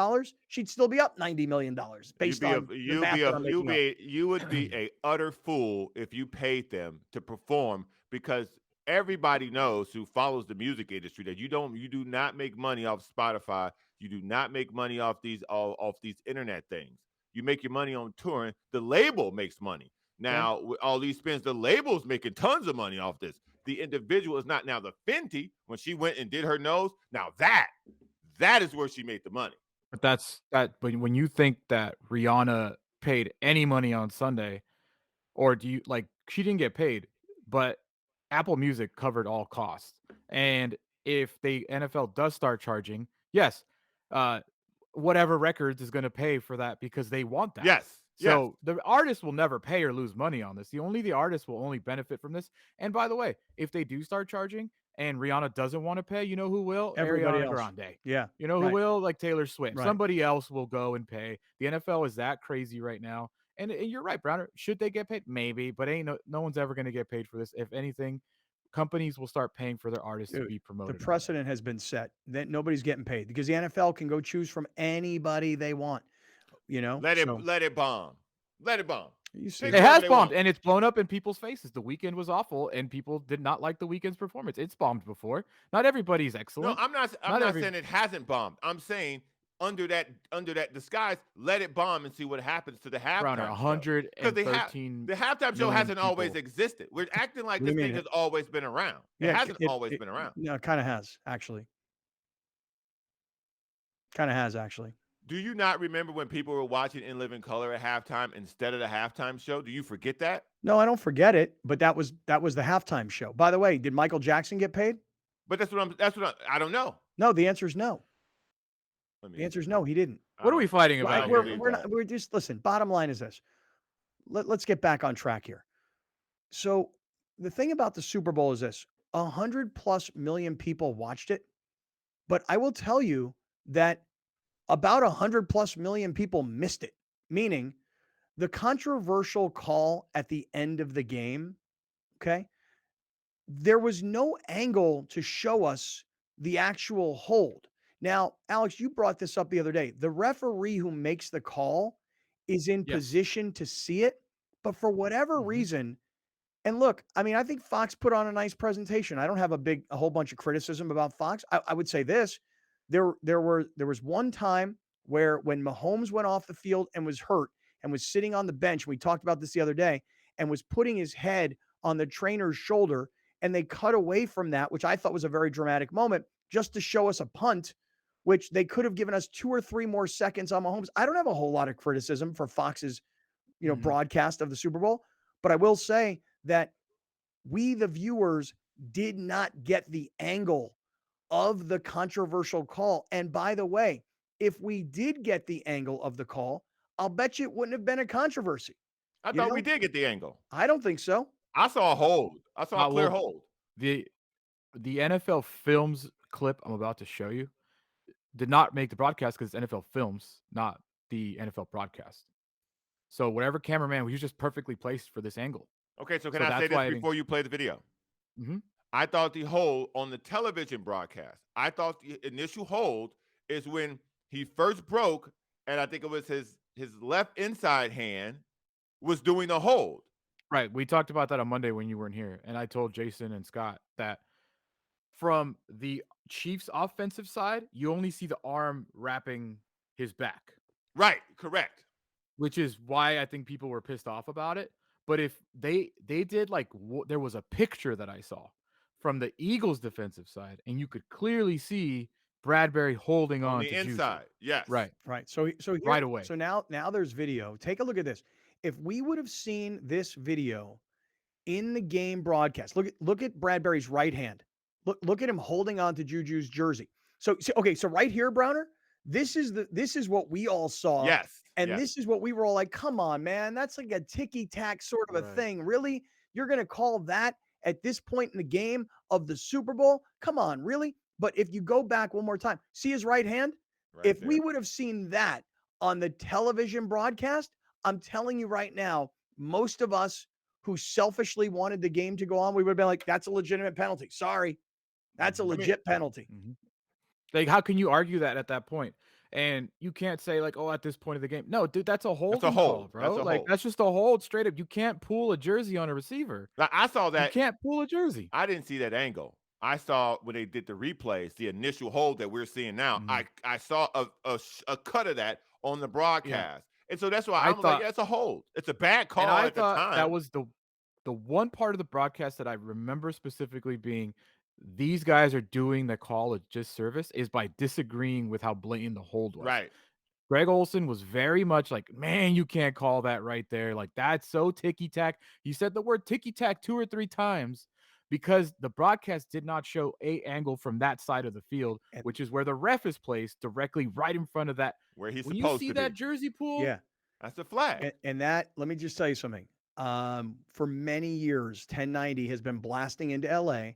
she'd still be up $90 million based on the math that I'm making up. You would be a utter fool if you paid them to perform, because everybody knows who follows the music industry that you do not make money off Spotify. You do not make money off these internet things. You make your money on touring. The label makes money. Now, with all these spins, the label's making tons of money off this. The individual is not. Now, the Fenty, when she went and did her nose, now that is where she made the money. But but when you think that Rihanna paid any money on Sunday, or do you she didn't get paid, but Apple Music covered all costs. And if the NFL does start charging, yes, whatever records is going to pay for that because they want that. Yes. So the artist will never pay or lose money on this. The artist will only benefit from this. And by the way, if they do start charging and Rihanna doesn't want to pay, you know who will? Everybody Ariana else. Grande. Yeah. You know who will? Like Taylor Swift. Right. Somebody else will go and pay. The NFL is that crazy right now. And you're right, Browner. Should they get paid? Maybe, but no one's ever going to get paid for this. If anything, companies will start paying for their artists to be promoted. The precedent has been set that nobody's getting paid because the NFL can go choose from anybody they want. Let it bomb. Let it bomb. It has bombed, and it's blown up in people's faces. The Weeknd was awful, and people did not like the Weeknd's performance. It's bombed before. Not everybody's excellent. No, I'm not saying it hasn't bombed. I'm saying under that disguise, let it bomb and see what happens to the halftime. Browner, 113 the halftime show hasn't always existed. We're acting like this thing has always been around. It hasn't always been around. No, it kind of has, actually. Do you not remember when people were watching In Living Color at halftime instead of the halftime show? Do you forget that? No, I don't forget it, but that was the halftime show. By the way, did Michael Jackson get paid? But I don't know. No, the answer is no. The answer is no, he didn't. What are we fighting about? We're just, listen, bottom line is this. Let's get back on track here. So the thing about the Super Bowl is this: 100+ million people watched it, but I will tell you that about 100+ million people missed it, meaning the controversial call at the end of the game, okay? There was no angle to show us the actual hold. Now, Alex, you brought this up the other day. The referee who makes the call is in position to see it, but for whatever reason, and look, I mean, I think Fox put on a nice presentation. I don't have a whole bunch of criticism about Fox. I would say this: there was one time where when Mahomes went off the field and was hurt and was sitting on the bench, we talked about this the other day, and was putting his head on the trainer's shoulder, and they cut away from that, which I thought was a very dramatic moment, just to show us a punt, which they could have given us 2 or 3 more seconds on Mahomes. I don't have a whole lot of criticism for Fox's, broadcast of the Super Bowl, but I will say that we, the viewers, did not get the angle of the controversial call. And by the way, if we did get the angle of the call, I'll bet you it wouldn't have been a controversy. I thought we did get the angle. I don't think so. I saw a hold. I saw a clear hold. The NFL Films clip I'm about to show you did not make the broadcast because it's NFL Films, not the NFL broadcast. So whatever cameraman, he was just perfectly placed for this angle. Okay, so can I say this before you play the video? Mm-hmm. I thought the hold on the television broadcast, I thought the initial hold is when he first broke, and I think it was his left inside hand was doing the hold. Right. We talked about that on Monday when you weren't here, and I told Jason and Scott that from the Chiefs' offensive side, you only see the arm wrapping his back. Right. Correct. Which is why I think people were pissed off about it. But if they did there was a picture that I saw from the Eagles' defensive side, and you could clearly see Bradbury holding on on the to Juju. inside. Yes. Right. Right. So here, Right away. So now there's video. Take a look at this. If we would have seen this video in the game broadcast, look at Bradbury's right hand. Look at him holding on to Juju's jersey. So right here, Browner, this is what we all saw. Yes. And yes. this is what we were all like, come on, man. That's like a ticky-tack sort of a thing. Really? You're going to call that at this point in the game of the Super Bowl? Come on, really? But if you go back one more time, see his right hand? Right If there. we would have seen that on the television broadcast, I'm telling you right now, most of us who selfishly wanted the game to go on, we would have been like, that's a legitimate penalty. Sorry. That's a legit penalty. Like, how can you argue that at that point? And you can't say like, oh, at this point of the game. No, dude, that's a hold. That's a hold. Call, bro. That's a like hold. that's just a hold straight up. You can't pull a jersey on a receiver. Now, I saw that. You can't pull a jersey. I didn't see that angle. I saw when they did the replays, the initial hold that we're seeing now. I saw a cut of that on the broadcast. And so that's why I was like, yeah, it's a hold. It's a bad call and I at the thought time. that was the one part of the broadcast that I remember specifically being these guys are doing the call a disservice is by disagreeing with how blatant the hold was. Right. Greg Olson was very much like, man, you can't call that right there. Like, that's so ticky-tack. He said the word ticky-tack 2 or 3 times because the broadcast did not show a angle from that side of the field, which is where the ref is placed directly right in front of that. Where he's when supposed you see to that be. jersey pool, Yeah. That's a flag. And that, let me just tell you something. For many years, 1090 has been blasting into LA,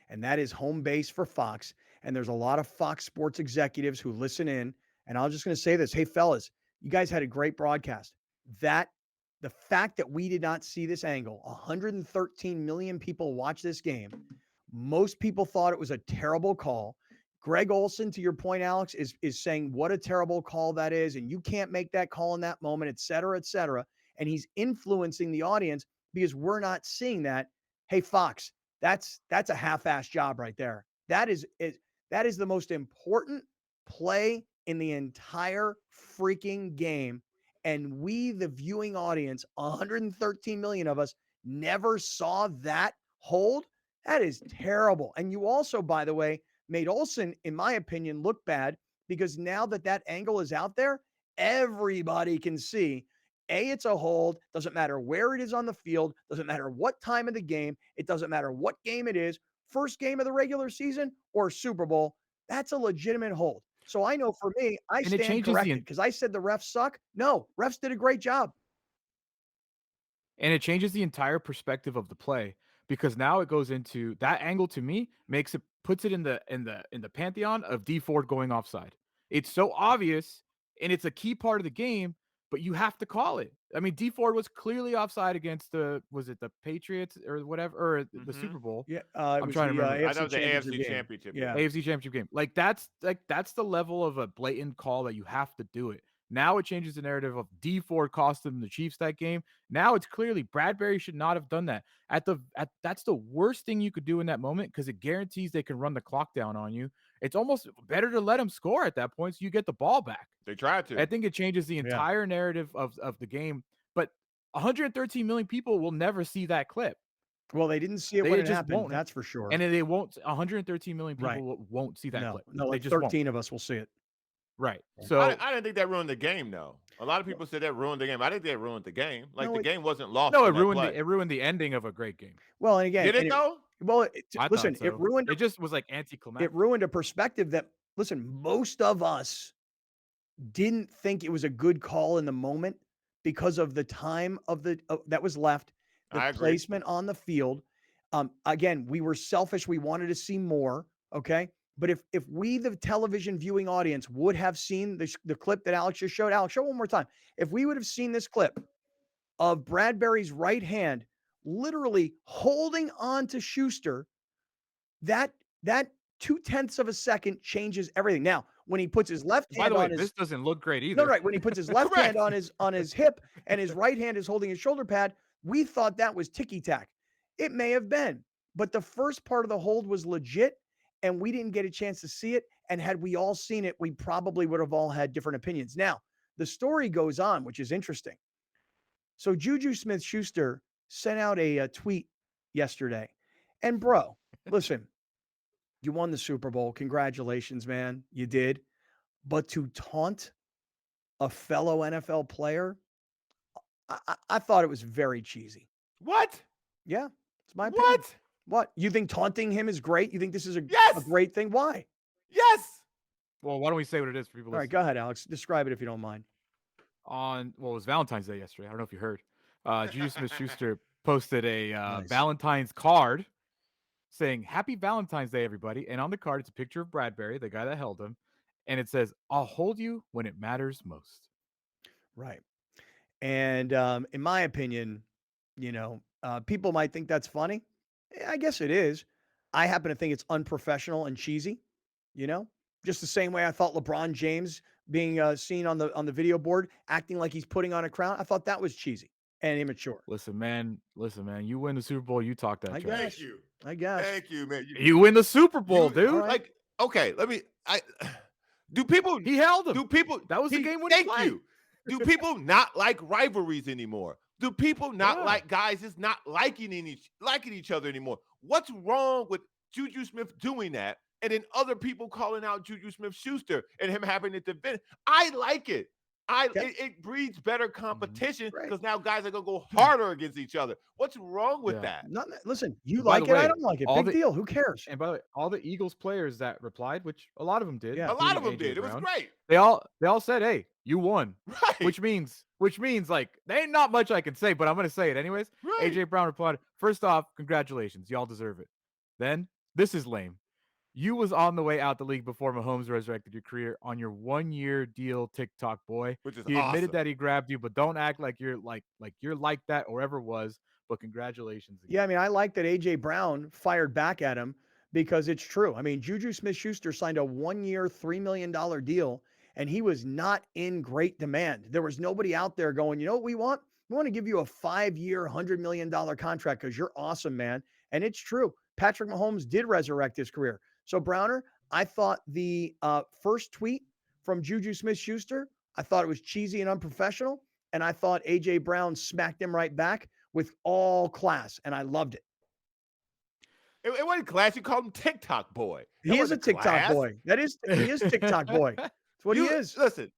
and that is home base for Fox. And there's a lot of Fox Sports executives who listen in. And I'm just going to say this. Hey, fellas, you guys had a great broadcast. The fact that we did not see this angle, 113 million people watch this game. Most people thought it was a terrible call. Greg Olson, to your point, Alex, is saying what a terrible call that is, and you can't make that call in that moment, et cetera, et cetera. And he's influencing the audience because we're not seeing that. Hey, Fox, that's a half-ass job right there. That is the most important play in the entire freaking game. And we, the viewing audience, 113 million of us, never saw that hold. That is terrible. And you also, by the way, made Olson, in my opinion, look bad because now that angle is out there, everybody can see, it's a hold. Doesn't matter where it is on the field. Doesn't matter what time of the game. It doesn't matter what game it is. First game of the regular season or Super Bowl. That's a legitimate hold. So I know for me, I stand corrected because I said the refs suck. No, refs did a great job. And it changes the entire perspective of the play because now it goes into that angle. To me, puts it in the pantheon of D Ford going offside. It's so obvious, and it's a key part of the game, but you have to call it. I mean, D Ford was clearly offside against the Patriots or whatever, or the Super Bowl. Yeah, I'm trying to remember. I know the AFC Championship. Yeah, AFC Championship game. Like that's the level of a blatant call that you have to do it. Now it changes the narrative of D Ford cost them the Chiefs that game. Now it's clearly Bradbury should not have done that. That's the worst thing you could do in that moment because it guarantees they can run the clock down on you. It's almost better to let them score at that point so you get the ball back. They tried to. I think it changes the entire narrative of the game. But 113 million people will never see that clip. Well, they didn't see it when it happened. That's for sure. And they won't. 113 million people won't see that clip. No, like they just 13 of us will see it. Right. So I didn't think that ruined the game, though. A lot of people said that ruined the game. I think that ruined the game. Like the game wasn't lost. No, it ruined the ending of a great game. Well, and again, did it though? Well, listen, so. it ruined. It just was like anticlimactic. It ruined a perspective that most of us didn't think it was a good call in the moment because of the time of that was left, the placement on the field. Again, we were selfish. We wanted to see more. Okay. But if we, the television viewing audience, would have seen the clip that Alex just showed, Alex, show it one more time. If we would have seen this clip of Bradbury's right hand literally holding on to Schuster, that 0.2 of a second changes everything. Now, when he puts his left hand on his, this doesn't look great either. No, right. When he puts his left hand on his hip and his right hand is holding his shoulder pad, we thought that was ticky-tack. It may have been, but the first part of the hold was legit. And we didn't get a chance to see it. And had we all seen it, we probably would have all had different opinions. Now, the story goes on, which is interesting. So Juju Smith-Schuster sent out a tweet yesterday. And bro, listen, You won the Super Bowl. Congratulations, man. You did. But to taunt a fellow NFL player, I thought it was very cheesy. What? Yeah, it's my opinion. What? You think taunting him is great? You think this is a great thing? Why? Yes. Well, why don't we say what it is for people All right, listening? go ahead, Alex. Describe it if you don't mind. It was Valentine's Day yesterday. I don't know if you heard. Juju Smith-Schuster posted a Valentine's card saying, "Happy Valentine's Day, everybody." And on the card, it's a picture of Bradbury, the guy that held him. And it says, "I'll hold you when it matters most." Right. And in my opinion, people might think that's funny. I guess it is. I happen to think it's unprofessional and cheesy, just the same way I thought LeBron James being seen on the video board acting like he's putting on a crown. I thought that was cheesy and immature. Listen, man. You win the Super Bowl, you talk that trash. Thank you, man. You win the Super Bowl, dude. Like, okay, do people he held him? Do people that was the game winning play? You. Do people not like rivalries anymore? Do people not like guys just not liking each other anymore? What's wrong with Juju Smith doing that? And then other people calling out Juju Smith-Schuster and him having to defend. I like it. It breeds better competition because now guys are gonna go harder against each other. What's wrong with that? Listen, you By like the it, way, I don't like it. all Big deal. Who cares? And by the way, all the Eagles players that replied, which a lot of them did, A lot of them AJ did. It was Brown, great. They all said, "Hey, you won," right? Which means like there ain't not much I can say, but I'm gonna say it anyways. Right. AJ Brown replied, "First off, congratulations, y'all deserve it." Then this is lame. You was on the way out the league before Mahomes resurrected your career on your 1-year deal, TikTok boy. Which is he admitted awesome. that he grabbed you, but don't act like you're like that or ever was. But congratulations again. Yeah, I mean, I like that A.J. Brown fired back at him because it's true. I mean, Juju Smith-Schuster signed a 1-year, $3 million deal, and he was not in great demand. There was nobody out there going, you know what we want? We want to give you a 5-year, $100 million contract because you're awesome, man. And it's true. Patrick Mahomes did resurrect his career. So, Browner, I thought the first tweet from Juju Smith-Schuster, I thought it was cheesy and unprofessional, and I thought A.J. Brown smacked him right back with all class, and I loved it. It wasn't class. You called him TikTok boy. He is a TikTok boy. He is TikTok boy. That's what he is. Listen.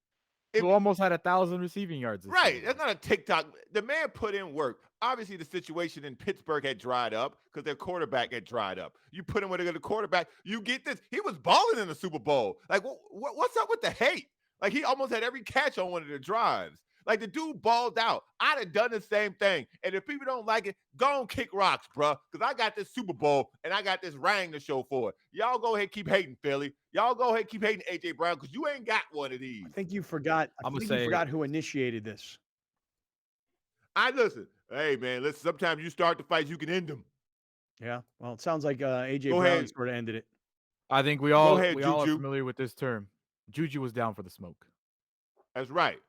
Who almost had 1,000 receiving yards. Right. That's not a TikTok. The man put in work. Obviously, the situation in Pittsburgh had dried up because their quarterback had dried up. You put him with a quarterback, you get this. He was balling in the Super Bowl. Like, what's up with the hate? Like, he almost had every catch on one of the drives. Like, the dude balled out. I'd have done the same thing. And if people don't like it, go and kick rocks, bro. Because I got this Super Bowl and I got this ring to show for it. Y'all go ahead and keep hating, Philly. Y'all go ahead and keep hating A.J. Brown because you ain't got one of these. I think you forgot. You forgot who initiated this. Listen. Hey, man, listen. Sometimes you start the fights, you can end them. Yeah. Well, it sounds like A.J. Brown sort of ended it. I think we all are familiar with this term. Juju was down for the smoke. That's right.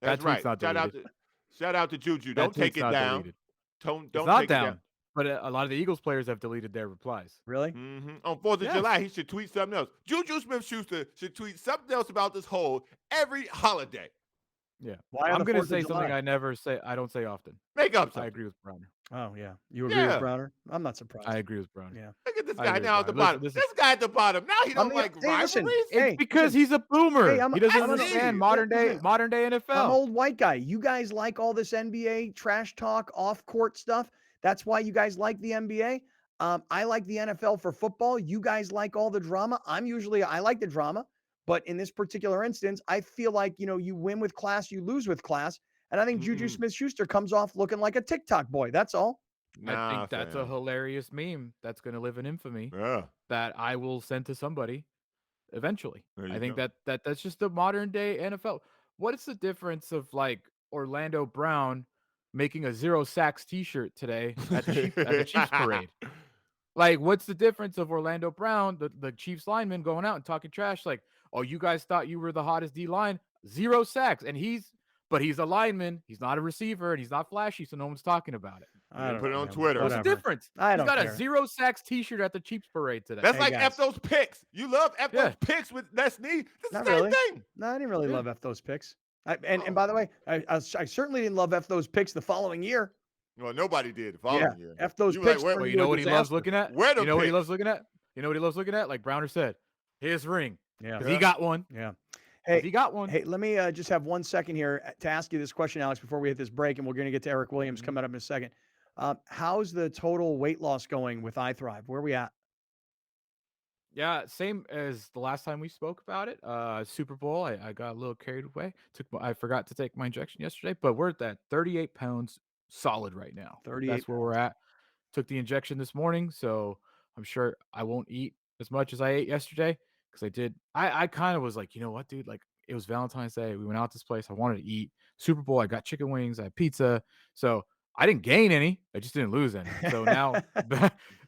That's right. Shout out to Juju. Don't take it down. Don't take it down. But a lot of the Eagles players have deleted their replies. Really? Mm-hmm. On 4th of July, he should tweet something else. Juju Smith-Schuster should tweet something else about this whole every holiday. Yeah. I'm going to say something I don't say often. Make up something. I agree with Browner. Oh, yeah. You agree with Browner? I'm not surprised. I agree with Browner. Yeah. Look at this guy now at the bottom. This guy at the bottom. Now he don't like rivalries. It's because he's a boomer. He doesn't understand modern day NFL. I'm an old white guy. You guys like all this NBA trash talk, off-court stuff. That's why you guys like the NBA. I like the NFL for football. You guys like all the drama. I like the drama. But in this particular instance, I feel like, you win with class, you lose with class. And I think Juju Smith-Schuster comes off looking like a TikTok boy. That's all. I think that's a hilarious meme that's going to live in infamy that I will send to somebody eventually. I think that's just the modern day NFL. What is the difference of like Orlando Brown making a 0 sacks t-shirt today at the Chiefs parade? Like, what's the difference of Orlando Brown, the Chiefs lineman, going out and talking trash like, oh, you guys thought you were the hottest D-line? 0 sacks. And he's a lineman. He's not a receiver, and he's not flashy, so no one's talking about it. I put it on Twitter. What's the difference? I don't He's got care. a 0 sacks t-shirt at the Chiefs parade today. That's like F those picks. You love F those picks with Les Snead. It's the same thing. No, I didn't really love F those picks. And by the way, I certainly didn't love F those picks the following year. Well, nobody did the following year. F those picks. Well, you know what he loves looking at? Where the you know what he loves looking at? You know what he loves looking at? Like Browner said, his ring. Yeah. Because he got one. Yeah. Hey, he got one. Hey, let me just have 1 second here to ask you this question, Alex, before we hit this break, and we're going to get to Eric Williams coming up in a second. How's the total weight loss going with iThrive? Where are we at? Yeah, same as the last time we spoke about it. Super Bowl, I got a little carried away. I forgot to take my injection yesterday, but we're at that 38 pounds solid right now. 38 That's where we're at. Took the injection this morning, so I'm sure I won't eat as much as I ate yesterday because I did. I kind of was like, you know what, dude? Like, it was Valentine's Day. We went out this place. I wanted to eat. Super Bowl, I got chicken wings. I had pizza. So I didn't gain any. I just didn't lose any. So now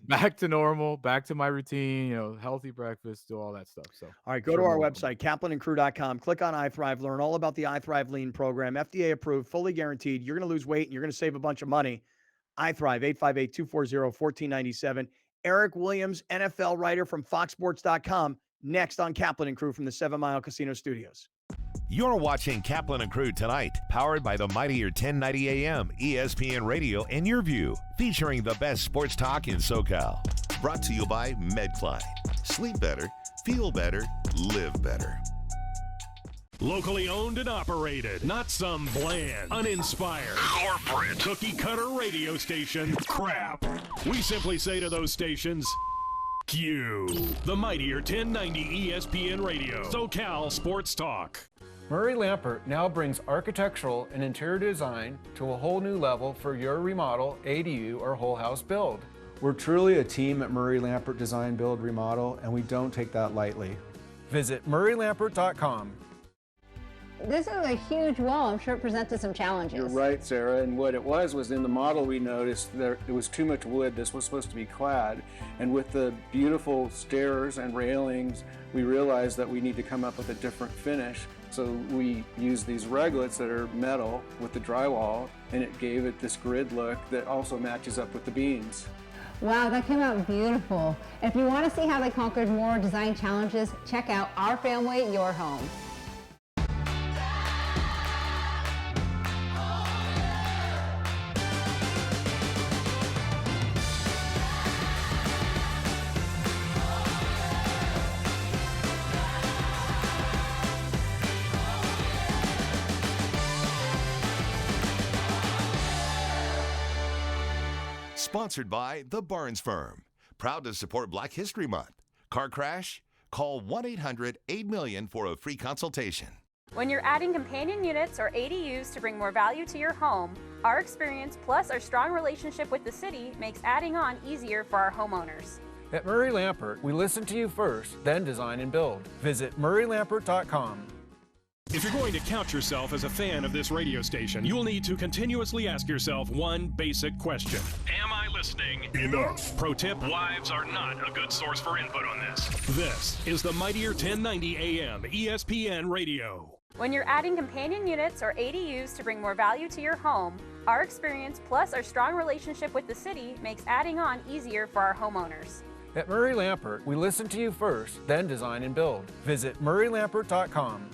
back to normal, back to my routine, healthy breakfast, do all that stuff. So all right, go to our website, kaplanandcrew.com, click on iThrive, learn all about the iThrive Lean program, FDA approved, fully guaranteed. You're going to lose weight and you're going to save a bunch of money. iThrive, 858-240-1497. Eric Williams, NFL writer from foxsports.com, next on Kaplan and Crew from the 7 Mile Casino Studios. You're watching Kaplan and Crew Tonight, powered by the mightier 1090 AM, ESPN Radio, and Your View, featuring the best sports talk in SoCal. Brought to you by MedCline. Sleep better, feel better, live better. Locally owned and operated, not some bland, uninspired, corporate, cookie-cutter radio station crap. We simply say to those stations, Q. The mightier 1090 ESPN Radio, SoCal Sports Talk. Murray Lampert now brings architectural and interior design to a whole new level for your remodel, ADU, or whole house build. We're truly a team at Murray Lampert Design, Build, Remodel, and we don't take that lightly. Visit murraylampert.com. This is a huge wall. I'm sure it presented some challenges. You're right, Sarah. And what it was in the model we noticed there was too much wood. This was supposed to be clad. And with the beautiful stairs and railings, we realized that we need to come up with a different finish. So we used these reglets that are metal with the drywall, and it gave it this grid look that also matches up with the beams. Wow, that came out beautiful. If you want to see how they conquered more design challenges, check out Our Family, Your Home. Sponsored by The Barnes Firm. Proud to support Black History Month. Car crash? Call 1-800-8-million for a free consultation. When you're adding companion units or ADUs to bring more value to your home, our experience plus our strong relationship with the city makes adding on easier for our homeowners. At Murray Lampert, we listen to you first, then design and build. Visit murraylampert.com. If you're going to count yourself as a fan of this radio station, you'll need to continuously ask yourself one basic question. Am I listening enough? Pro tip, wives are not a good source for input on this. This is the mightier 1090 AM ESPN Radio. When you're adding companion units or ADUs to bring more value to your home, our experience plus our strong relationship with the city makes adding on easier for our homeowners. At Murray Lampert, we listen to you first, then design and build. Visit murraylampert.com.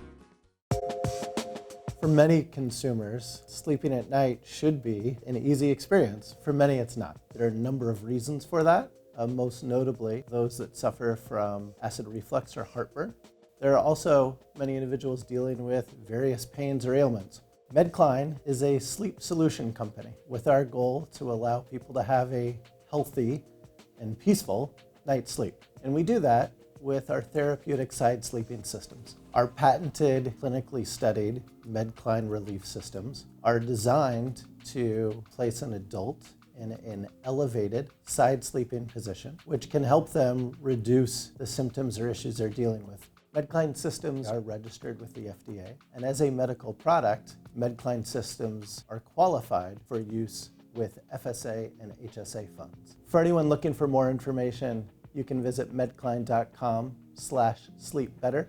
For many consumers, sleeping at night should be an easy experience. For many, it's not. There are a number of reasons for that, most notably those that suffer from acid reflux or heartburn. There are also many individuals dealing with various pains or ailments. MedCline is a sleep solution company with our goal to allow people to have a healthy and peaceful night's sleep. And we do that with our therapeutic side sleeping systems. Our patented, clinically studied MedCline relief systems are designed to place an adult in an elevated side sleeping position, which can help them reduce the symptoms or issues they're dealing with. MedCline systems are registered with the FDA, and as a medical product, MedCline systems are qualified for use with FSA and HSA funds. For anyone looking for more information, you can visit medcline.com/sleepbetter.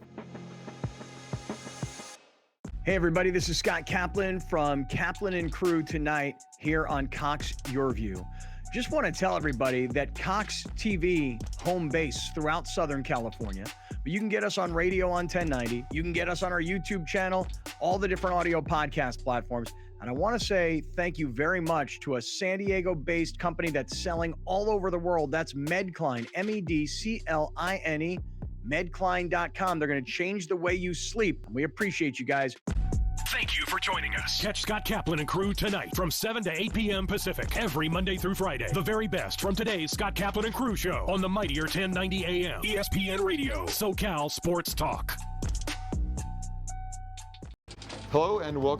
Hey everybody, this is Scott Kaplan from Kaplan and Crew Tonight here on Cox Your View. Just want to tell everybody that Cox TV home base throughout Southern California, but you can get us on radio on 1090. You can get us on our YouTube channel, all the different audio podcast platforms. And I want to say thank you very much to a San Diego-based company that's selling all over the world. That's MedCline, M-E-D-C-L-I-N-E, medcline.com. They're going to change the way you sleep. We appreciate you guys. Thank you for joining us. Catch Scott Kaplan and Crew tonight from 7 to 8 p.m. Pacific every Monday through Friday. The very best from today's Scott Kaplan and Crew show on the mightier 1090 AM ESPN Radio, SoCal Sports Talk. Hello and welcome